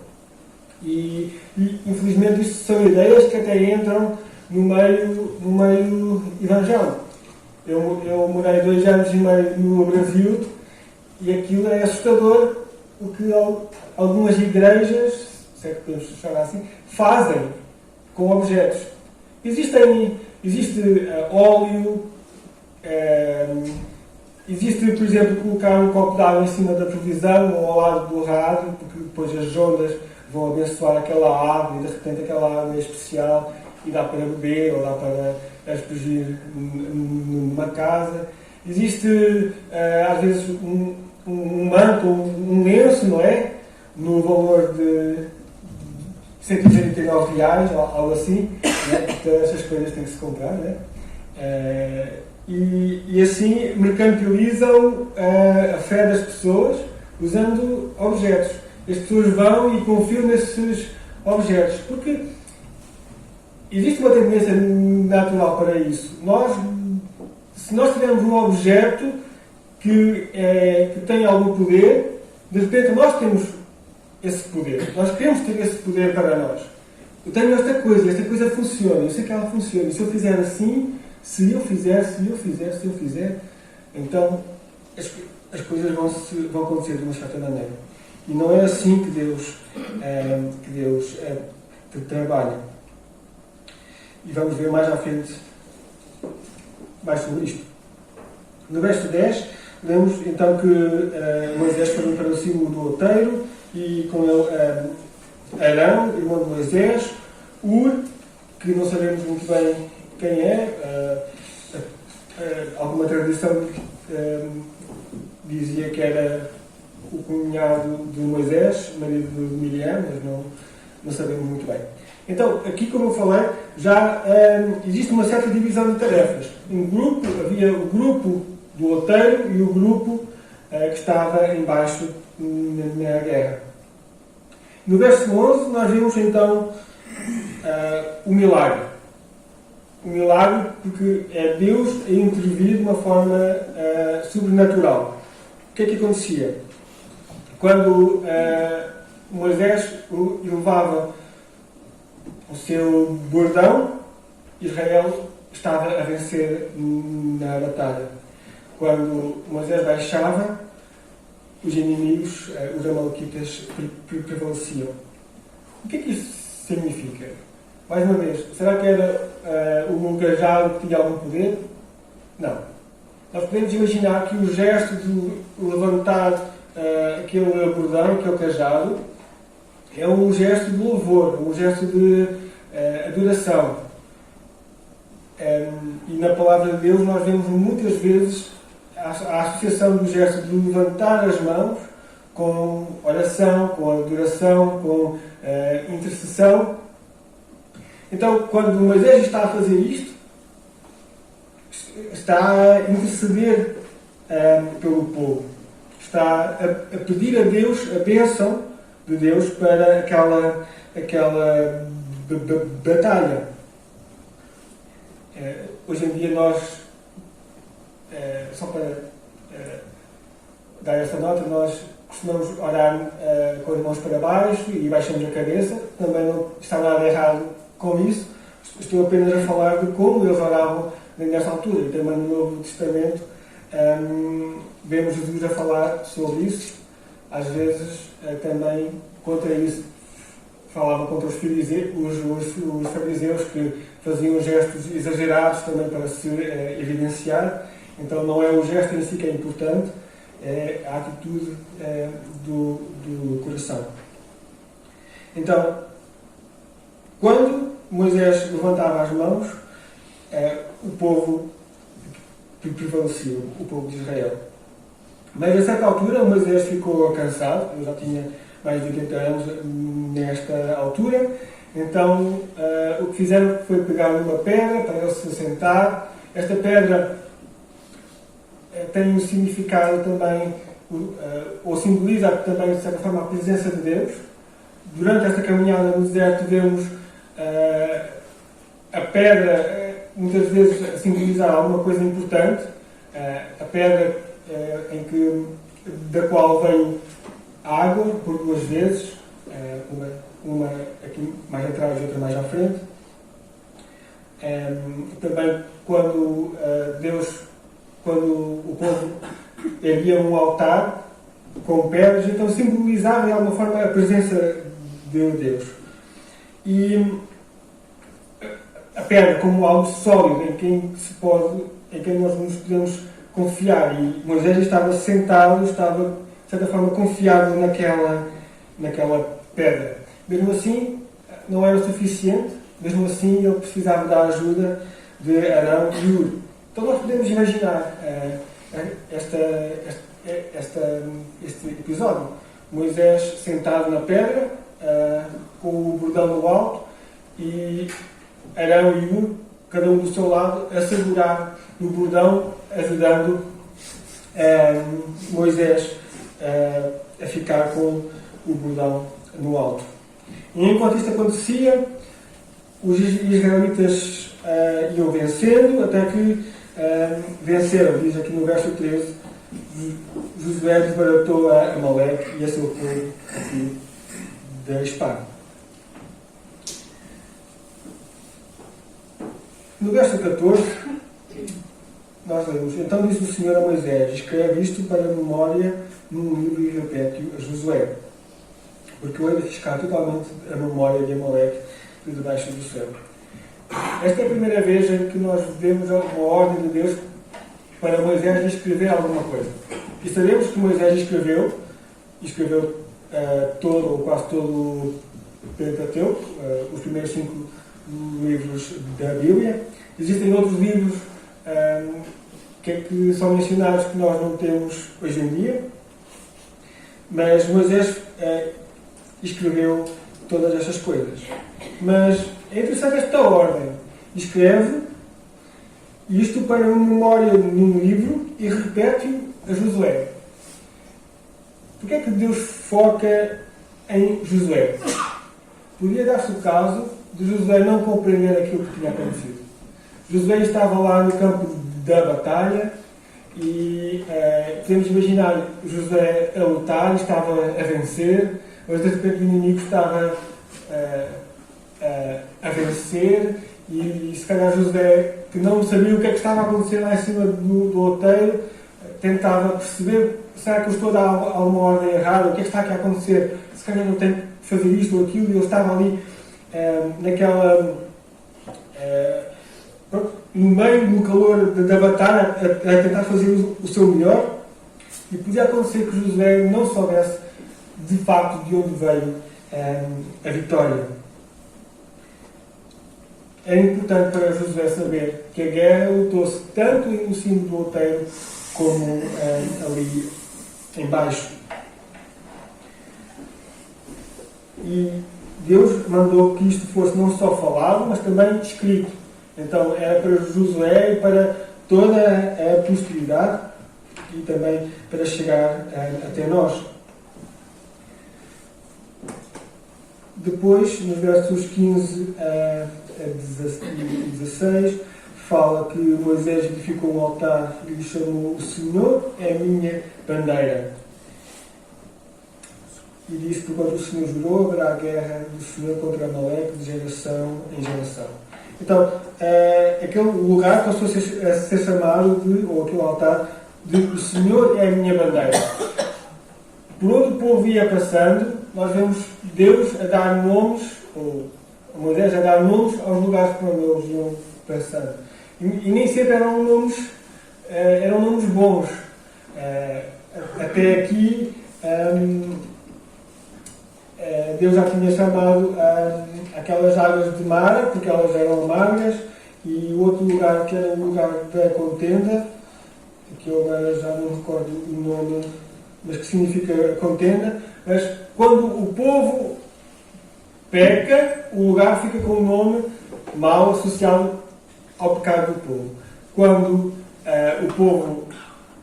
E infelizmente, isto são ideias que até entram no meio evangélico. Eu morei 2 anos e meio no Brasil e aquilo é assustador o que algumas igrejas, se é que podemos chamar assim, fazem com objetos. Existe óleo, existe, por exemplo, colocar um copo de água em cima da televisão ou ao lado do rádio, porque depois as ondas vão abençoar aquela água e de repente aquela água é especial e dá para beber ou dá para aspergir numa casa. Existe, às vezes, um manto, um lenço, não é? No valor de R$139, algo assim. Né? Então, essas coisas têm que se comprar, né? E assim mercantilizam a fé das pessoas usando objetos. As pessoas vão e confiam nesses objetos. Porque existe uma tendência natural para isso. Se nós tivermos um objeto que tem algum poder, de repente nós temos esse poder. Nós queremos ter esse poder para nós. Eu tenho esta coisa funciona, eu sei que ela funciona. E se eu fizer assim, se eu fizer, então as coisas vão acontecer de uma certa maneira. E não é assim que Deus trabalha. E vamos ver mais à frente mais sobre isto. No verso 10, lemos então que Moisés foi para o cimo do outeiro e com ele Arão, irmão de Moisés, que não sabemos muito bem quem é, alguma tradição dizia que era o cunhado de Moisés, marido de Miriam, mas não sabemos muito bem. Então, aqui, como eu falei, já existe uma certa divisão de tarefas. Havia o grupo do outeiro e o grupo que estava embaixo na guerra. No verso 11, nós vemos então o milagre. O milagre porque é Deus a intervir de uma forma sobrenatural. O que é que acontecia? Quando Moisés levava o seu bordão, Israel estava a vencer na batalha. Quando Moisés baixava, os inimigos, os amalequitas, prevaleciam. O que é que isso significa? Mais uma vez, será que era o cajado que tinha algum poder? Não. Nós podemos imaginar que o gesto de levantar aquele bordão, aquele cajado, é um gesto de louvor, um gesto de adoração. E na palavra de Deus nós vemos muitas vezes a associação do gesto de levantar as mãos com oração, com adoração, com intercessão. Então, quando Moisés está a fazer isto, está a interceder pelo povo. Está a pedir a Deus a bênção de Deus para aquela batalha. Hoje em dia nós, só para dar esta nota, nós costumamos orar com as mãos para baixo e baixamos a cabeça. Também não está nada errado com isso. Estou apenas a falar de como eles oravam nessa altura. E também no Novo Testamento vemos Jesus a falar sobre isso. Às vezes também contra isso falava contra os fariseus que faziam gestos exagerados também para se evidenciar. Então não é o gesto em si que é importante, é a atitude do coração. Então, quando Moisés levantava as mãos, o povo prevaleceu, o povo de Israel. Mas a certa altura Moisés ficou cansado, ele já tinha mais de 80 anos nesta altura, então o que fizeram foi pegar uma pedra para ele se sentar. Esta pedra tem um significado também, ou simboliza também, de certa forma, a presença de Deus. Durante esta caminhada no deserto vemos a pedra muitas vezes a simbolizar alguma coisa importante, a pedra da qual veio a água por duas vezes, uma aqui mais atrás e outra mais à frente. Também quando o povo erguia um altar com pedras, então simbolizava de alguma forma a presença de Deus. E a pedra como algo sólido em quem nós nos podemos confiar. E Moisés estava sentado, estava de certa forma confiado naquela pedra. Mesmo assim, não era o suficiente. Mesmo assim, ele precisava da ajuda de Arão e Hur. Então nós podemos imaginar este episódio. Moisés sentado na pedra, com o bordão no alto, e Arão e Hur, cada um do seu lado, a segurar no bordão, ajudando Moisés a ficar com o bordão no alto. E enquanto isto acontecia, os israelitas iam vencendo, até que venceram. Diz aqui no verso 13, Josué desbaratou a Amaleque e a seu povo aqui da espada. No verso 14, nós lemos: Então disse o Senhor a Moisés: escreve isto para a memória num livro e repete-o a Josué, porque eu hei de riscar totalmente a memória de Amaleque de debaixo do céu. Esta é a primeira vez em que nós vemos uma ordem de Deus para Moisés escrever alguma coisa. E sabemos que Moisés escreveu todo ou quase todo o Pentateuco, os primeiros 5 livros da Bíblia. Existem outros livros que são mencionados que nós não temos hoje em dia, mas Moisés escreveu todas estas coisas. Mas é interessante esta ordem: escreve isto para uma memória num livro e repete-o a Josué. Porquê é que Deus foca em Josué? Podia dar-se o caso de Josué não compreender aquilo que tinha acontecido. Josué estava lá no campo da batalha e podemos imaginar Josué a lutar, estava a vencer, mas de repente o inimigo estava a vencer e se calhar Josué, que não sabia o que é que estava a acontecer lá em cima do outeiro, tentava perceber: será que eu estou a dar alguma ordem errada? O que é que está aqui a acontecer? Se calhar não tenho que fazer isto ou aquilo. E eu estava ali no meio, no calor da batalha, a tentar fazer o seu melhor. E podia acontecer que Josué não soubesse de facto de onde veio a vitória. É importante para Josué saber que a guerra lutou-se tanto no cimo do outeiro como ali embaixo. E Deus mandou que isto fosse não só falado, mas também escrito. Então era para Josué e para toda a posteridade e também para chegar até nós. Depois, nos versos 15 a 16, fala que Moisés edificou um altar e lhe chamou: O Senhor é a minha bandeira. E disse: Porquanto o Senhor jurou, haverá a guerra do Senhor contra Amaleque de geração em geração. Então, aquele lugar passou a ser chamado ou aquele altar de: O Senhor é a minha bandeira. Por onde o povo ia passando, nós vemos Deus a dar nomes, ou Moisés a dar nomes aos lugares por onde eles iam passando. E nem sempre eram nomes bons. Até aqui, Deus já tinha chamado aquelas águas de Mara, porque elas eram amargas, e o outro lugar que era o lugar da contenda, que eu agora já não recordo o nome, mas que significa contenda. Mas quando o povo peca, o lugar fica com o nome mau associado ao pecado do povo. Quando o povo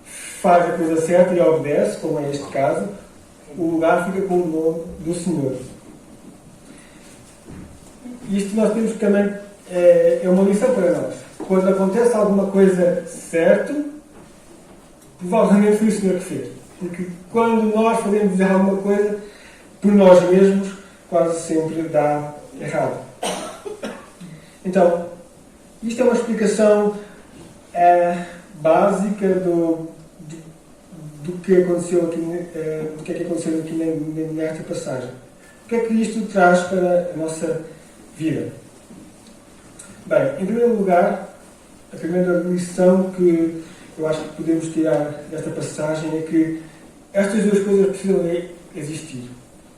faz a coisa certa e obedece, como é este caso, o lugar fica com o nome do Senhor. Isto nós temos que também é uma lição para nós. Quando acontece alguma coisa certo, provavelmente foi o Senhor que fez. Porque quando nós fazemos alguma coisa por nós mesmos, quase sempre dá errado. Então, isto é uma explicação básica do que aconteceu aqui, do que é que aconteceu aqui nesta passagem. O que é que isto traz para a nossa vida? Bem, em primeiro lugar, a primeira lição que eu acho que podemos tirar desta passagem é que estas duas coisas precisam existir: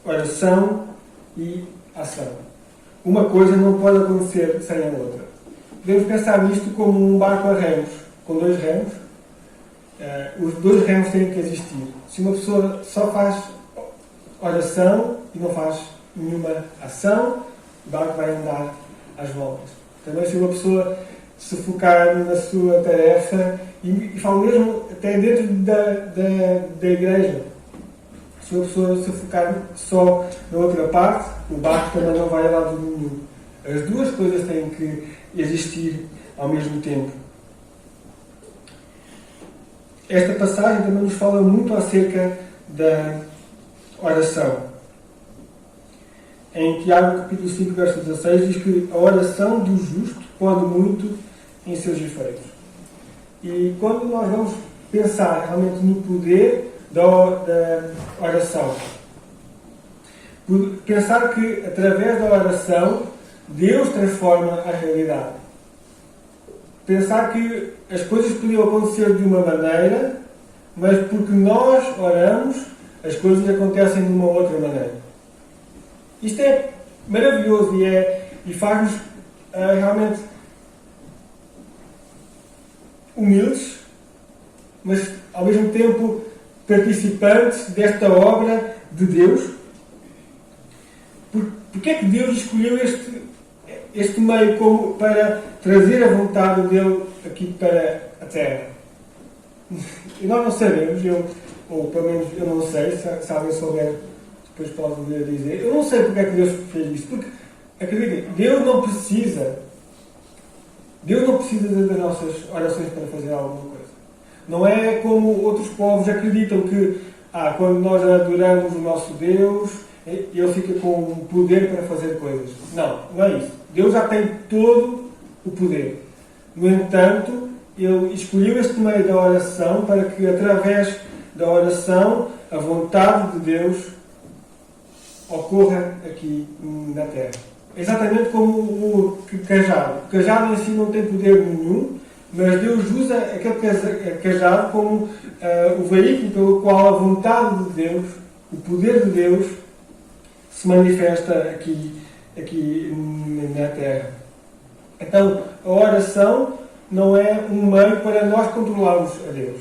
oração e ação. Uma coisa não pode acontecer sem a outra. Podemos pensar nisto como um barco a remos, com 2 remos. Os 2 remos têm que existir. Se uma pessoa só faz oração e não faz nenhuma ação, o barco vai andar às voltas. Também se uma pessoa se focar na sua tarefa, e falo mesmo até dentro da igreja, se uma pessoa se focar só na outra parte, o barco também não vai a lado nenhum. As duas coisas têm que existir ao mesmo tempo. Esta passagem também nos fala muito acerca da oração. Em Tiago, capítulo 5, verso 16, diz que a oração do justo pode muito em seus efeitos. E quando nós vamos pensar realmente no poder da oração, pensar que através da oração Deus transforma a realidade, pensar que as coisas podiam acontecer de uma maneira, mas porque nós oramos, as coisas acontecem de uma outra maneira. Isto é maravilhoso e faz-nos realmente humildes, mas ao mesmo tempo participantes desta obra de Deus. Porque é que Deus escolheu este meio para trazer a vontade dele aqui para a Terra? E nós não sabemos, ou pelo menos eu não sei, se alguém souber, depois pode dizer. Eu não sei porque é que Deus fez isto. Porque, acreditem, Deus não precisa das nossas orações para fazer alguma coisa. Não é como outros povos acreditam que quando nós adoramos o nosso Deus, ele fica com o poder para fazer coisas. Não é isso. Deus já tem todo o poder. No entanto, ele escolheu este meio da oração para que, através da oração, a vontade de Deus ocorra aqui na Terra. Exatamente como o cajado. O cajado em si não tem poder nenhum, mas Deus usa aquele cajado como o veículo pelo qual a vontade de Deus, o poder de Deus, se manifesta aqui na Terra. Então, a oração não é um meio para nós controlarmos a Deus.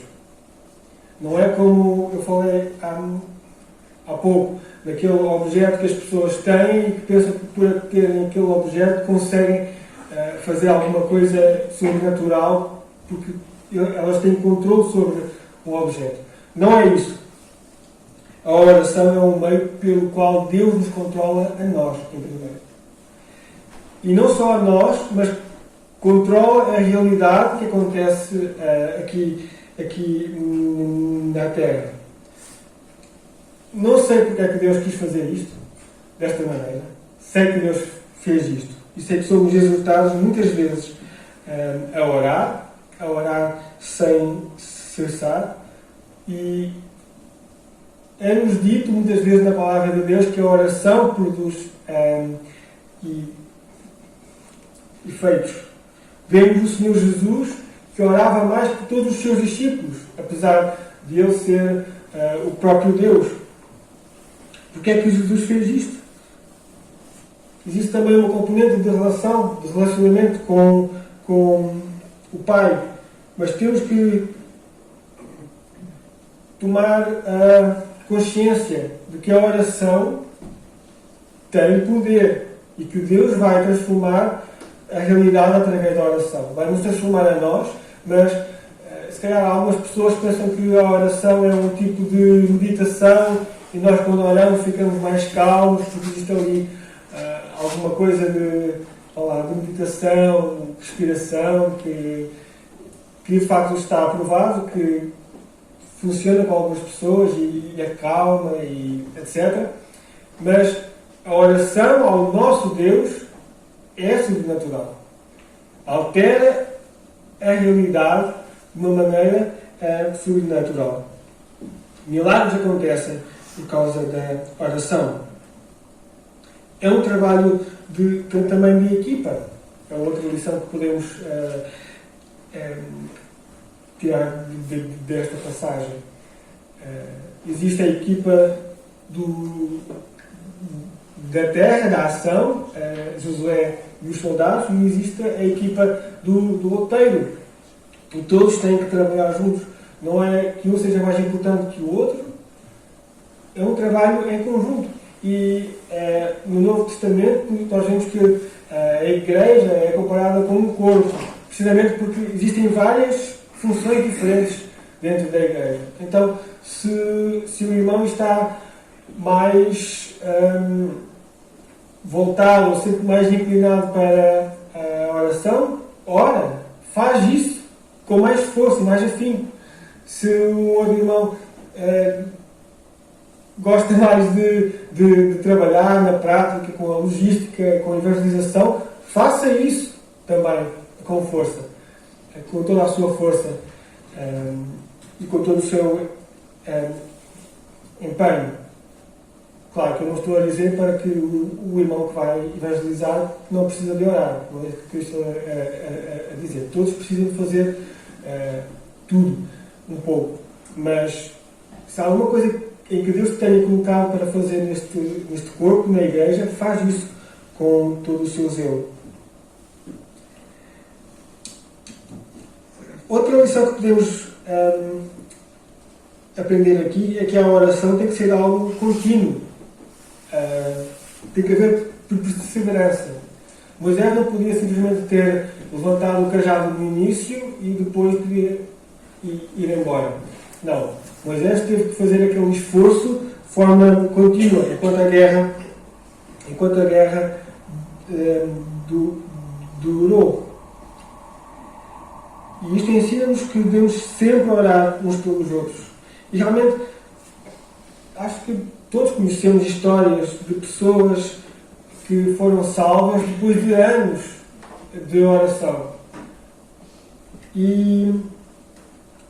Não é como eu falei há pouco, daquele objeto que as pessoas têm e que pensam que por terem aquele objeto conseguem fazer alguma coisa sobrenatural porque elas têm controle sobre o objeto. Não é isso. A oração é um meio pelo qual Deus nos controla a nós, em primeiro. E não só a nós, mas controla a realidade que acontece aqui na Terra. Não sei porque é que Deus quis fazer isto, desta maneira. Sei que Deus fez isto. E sei que somos exortados muitas vezes a orar sem cessar. E é-nos dito muitas vezes na palavra de Deus que a oração produz efeitos. Vemos o Senhor Jesus que orava mais que todos os seus discípulos, apesar de ele ser o próprio Deus. Porque é que Jesus fez isto? Existe também uma componente de relacionamento com o Pai. Mas temos que tomar a consciência de que a oração tem poder e que Deus vai transformar a realidade através da oração. Vai nos transformar a nós, mas se calhar algumas pessoas pensam que a oração é um tipo de meditação e nós quando oramos ficamos mais calmos porque existe ali alguma coisa de meditação, respiração, que de facto está aprovado, que funciona com algumas pessoas e acalma e etc. Mas a oração ao nosso Deus é sobrenatural. Altera a realidade de uma maneira sobrenatural. Milagres acontecem por causa da oração. É um trabalho também de equipa. É outra lição que podemos tirar desta passagem. Existe a equipa da terra, da ação, Josué e os soldados, e existe a equipa do outeiro. E todos têm que trabalhar juntos. Não é que um seja mais importante que o outro, é um trabalho em conjunto. E no Novo Testamento nós vemos que a igreja é comparada com um corpo, precisamente porque existem várias funções diferentes dentro da igreja. Então, se o irmão está mais voltado, ou sempre mais inclinado para a oração, ora, faz isso com mais força, mais afinco. Se o outro irmão gosta mais de trabalhar na prática, com a logística, com a evangelização, faça isso também com força. com toda a sua força e com todo o seu empenho. Claro que eu não estou a dizer para que o irmão que vai evangelizar não precisa de orar. Não é que eu estou a dizer. Todos precisam de fazer tudo, um pouco. Mas se há alguma coisa em que Deus te tenha colocado para fazer neste corpo, na igreja, faz isso com todo o seu zelo. Outra lição que podemos aprender aqui é que a oração tem que ser algo contínuo. Tem que haver perseverança. Moisés não podia simplesmente ter levantado o cajado no início e depois podia ir embora. Não. Moisés teve que fazer aquele esforço de forma contínua, enquanto a guerra durou. E isto ensina-nos que devemos sempre orar uns pelos outros. E realmente, acho que todos conhecemos histórias de pessoas que foram salvas depois de anos de oração. E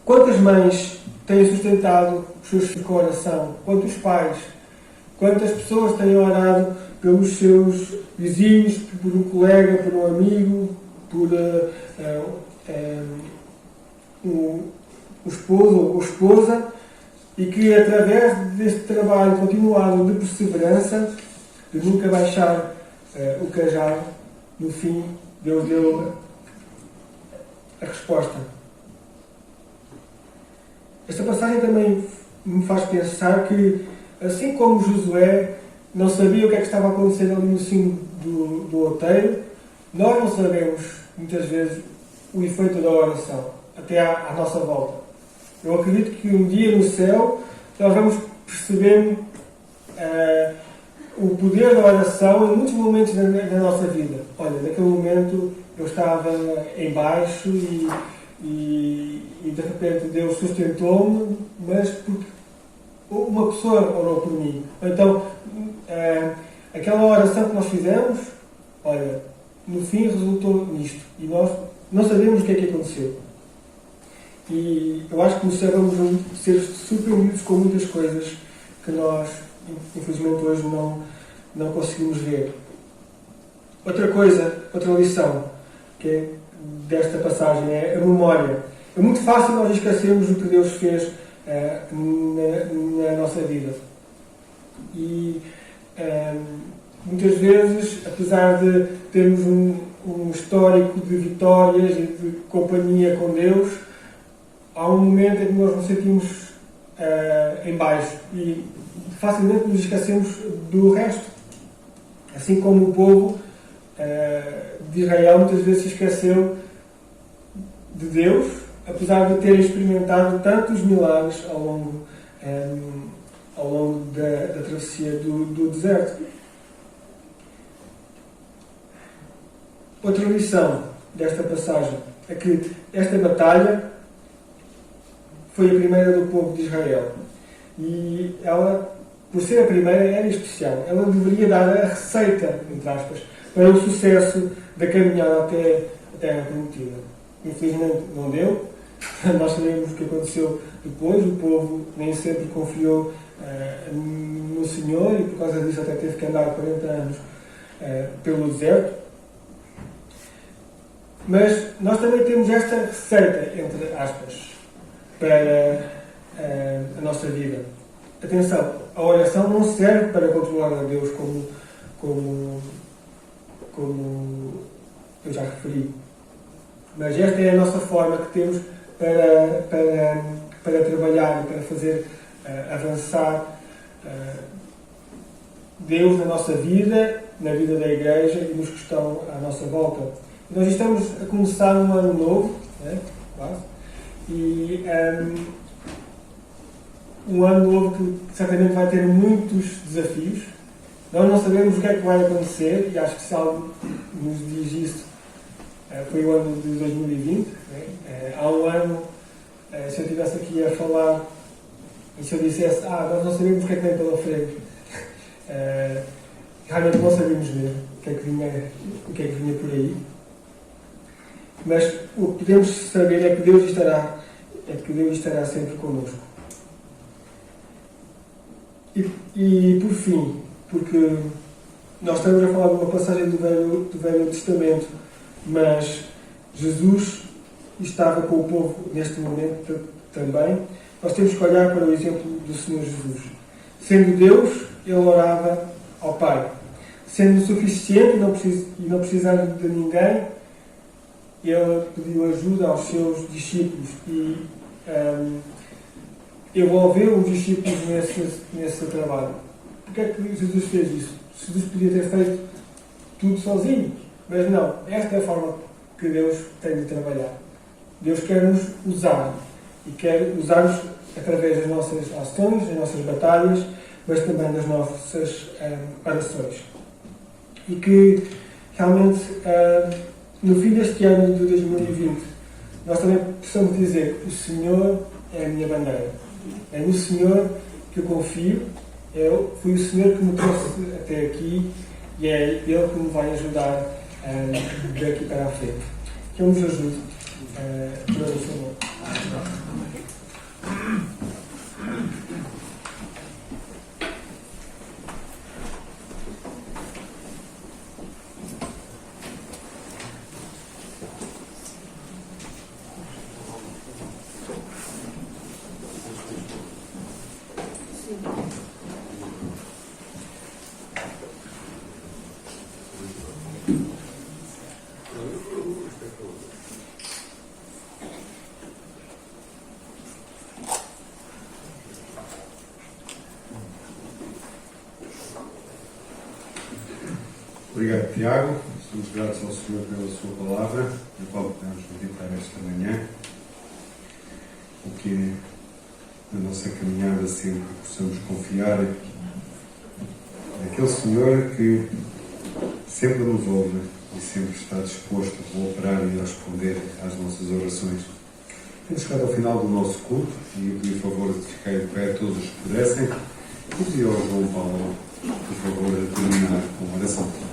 quantas mães têm sustentado os seus filhos com oração? Quantos pais? Quantas pessoas têm orado pelos seus vizinhos, por um colega, por um amigo, por o esposo ou a esposa, e que através deste trabalho continuado de perseverança, de nunca baixar o cajado, no fim Deus deu a resposta. Esta passagem também me faz pensar que, assim como Josué não sabia o que é que estava acontecendo ali no cimo do outeiro, nós não sabemos, muitas vezes, o efeito da oração, até à nossa volta. Eu acredito que um dia no céu nós vamos perceber o poder da oração em muitos momentos da nossa vida. Olha, naquele momento eu estava em baixo e de repente Deus sustentou-me, mas porque uma pessoa orou por mim. Então, aquela oração que nós fizemos, olha, no fim resultou nisto. E nós não sabemos o que é que aconteceu. E eu acho que no céu vamos ser surpreendidos com muitas coisas que nós, infelizmente, hoje não conseguimos ver. Outra coisa, outra lição que é desta passagem é a memória. É muito fácil nós esquecermos o que Deus fez na nossa vida. E muitas vezes, apesar de termos um histórico de vitórias e de companhia com Deus, há um momento em que nós nos sentimos em baixo e facilmente nos esquecemos do resto. Assim como o povo de Israel muitas vezes se esqueceu de Deus, apesar de ter experimentado tantos milagres ao longo da travessia do deserto. Outra lição desta passagem é que esta batalha foi a primeira do povo de Israel. E ela, por ser a primeira, era especial. Ela deveria dar a receita, entre aspas, para o sucesso da caminhada até a Terra Prometida. Infelizmente não deu. Nós sabemos o que aconteceu depois. O povo nem sempre confiou no Senhor e por causa disso até teve que andar 40 anos pelo deserto. Mas nós também temos esta receita, entre aspas, para a nossa vida. Atenção, a oração não serve para controlar a Deus como eu já referi. Mas esta é a nossa forma que temos para trabalhar e para fazer avançar Deus na nossa vida, na vida da Igreja e nos que estão à nossa volta. Nós estamos a começar um ano novo, né? Quase, e um ano novo que certamente vai ter muitos desafios. Nós não sabemos o que é que vai acontecer, e acho que se algo nos diz isso, foi o ano de 2020. Né? Há um ano, se eu estivesse aqui a falar, e se eu dissesse, nós não sabemos o que é que vem pela frente, realmente não sabíamos mesmo o que é que vinha por aí. Mas o que podemos saber é que Deus estará sempre connosco. E por fim, porque nós estamos a falar de uma passagem do Velho Testamento, mas Jesus estava com o povo neste momento também. Nós temos que olhar para o exemplo do Senhor Jesus. Sendo Deus, Ele orava ao Pai. Sendo suficiente e não precisando de ninguém, Ele pediu ajuda aos seus discípulos e envolveu os discípulos nesse trabalho. Porquê é que Jesus fez isso? Jesus podia ter feito tudo sozinho, mas não. Esta é a forma que Deus tem de trabalhar. Deus quer nos usar e quer usar-nos através das nossas ações, das nossas batalhas, mas também das nossas orações. E que realmente no fim deste ano de 2020 nós também possamos dizer: o Senhor é a minha bandeira, é no Senhor que eu confio, foi o Senhor que me trouxe até aqui e é Ele que me vai ajudar daqui para a frente. Que Ele nos ajude para o Senhor. Obrigado, Tiago. Somos gratos ao Senhor pela sua palavra, na qual podemos meditar esta manhã. O que na nossa caminhada sempre possamos confiar naquele Senhor que sempre nos ouve e sempre está disposto a cooperar e a responder às nossas orações. Temos chegado ao final do nosso culto e eu pedi o favor de ficar de pé todos os que pudessem e pedi ao João Paulo, por favor, de terminar com a oração.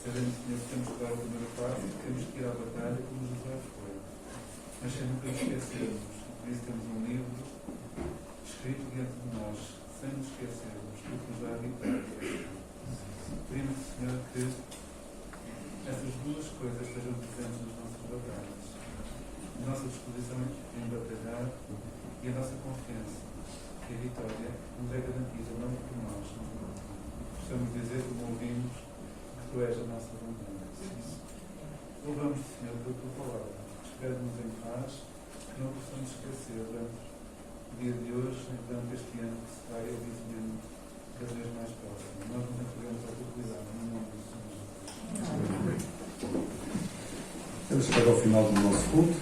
Sabemos, Senhor, que temos que dar o primeiro passo e temos que ir à batalha como José foi. Mas sem nunca nos esquecermos. Por isso temos um livro escrito diante de nós, sem nos esquecermos do que nos dá a vitória. Pedimos, Senhor, que essas duas coisas estejam presentes nas nossas batalhas. A nossa disposição em batalhar e a nossa confiança que a vitória nos é garantida não por nós, não por nós. Possamos dizer, como ouvimos, Tu és a nossa vontade. Louvamos, Senhor, pela Tua palavra. Despede-nos em paz, que não possamos esquecer durante o dia de hoje, durante este ano que se vai avizinhando cada vez mais próximo. Nós nos entregamos ao Teu cuidado, no nome do Senhor Jesus. Temos chegado ao final do nosso culto.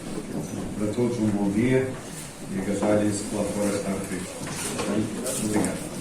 Para todos um bom dia e agasalhem-se que lá fora está frio. Obrigado.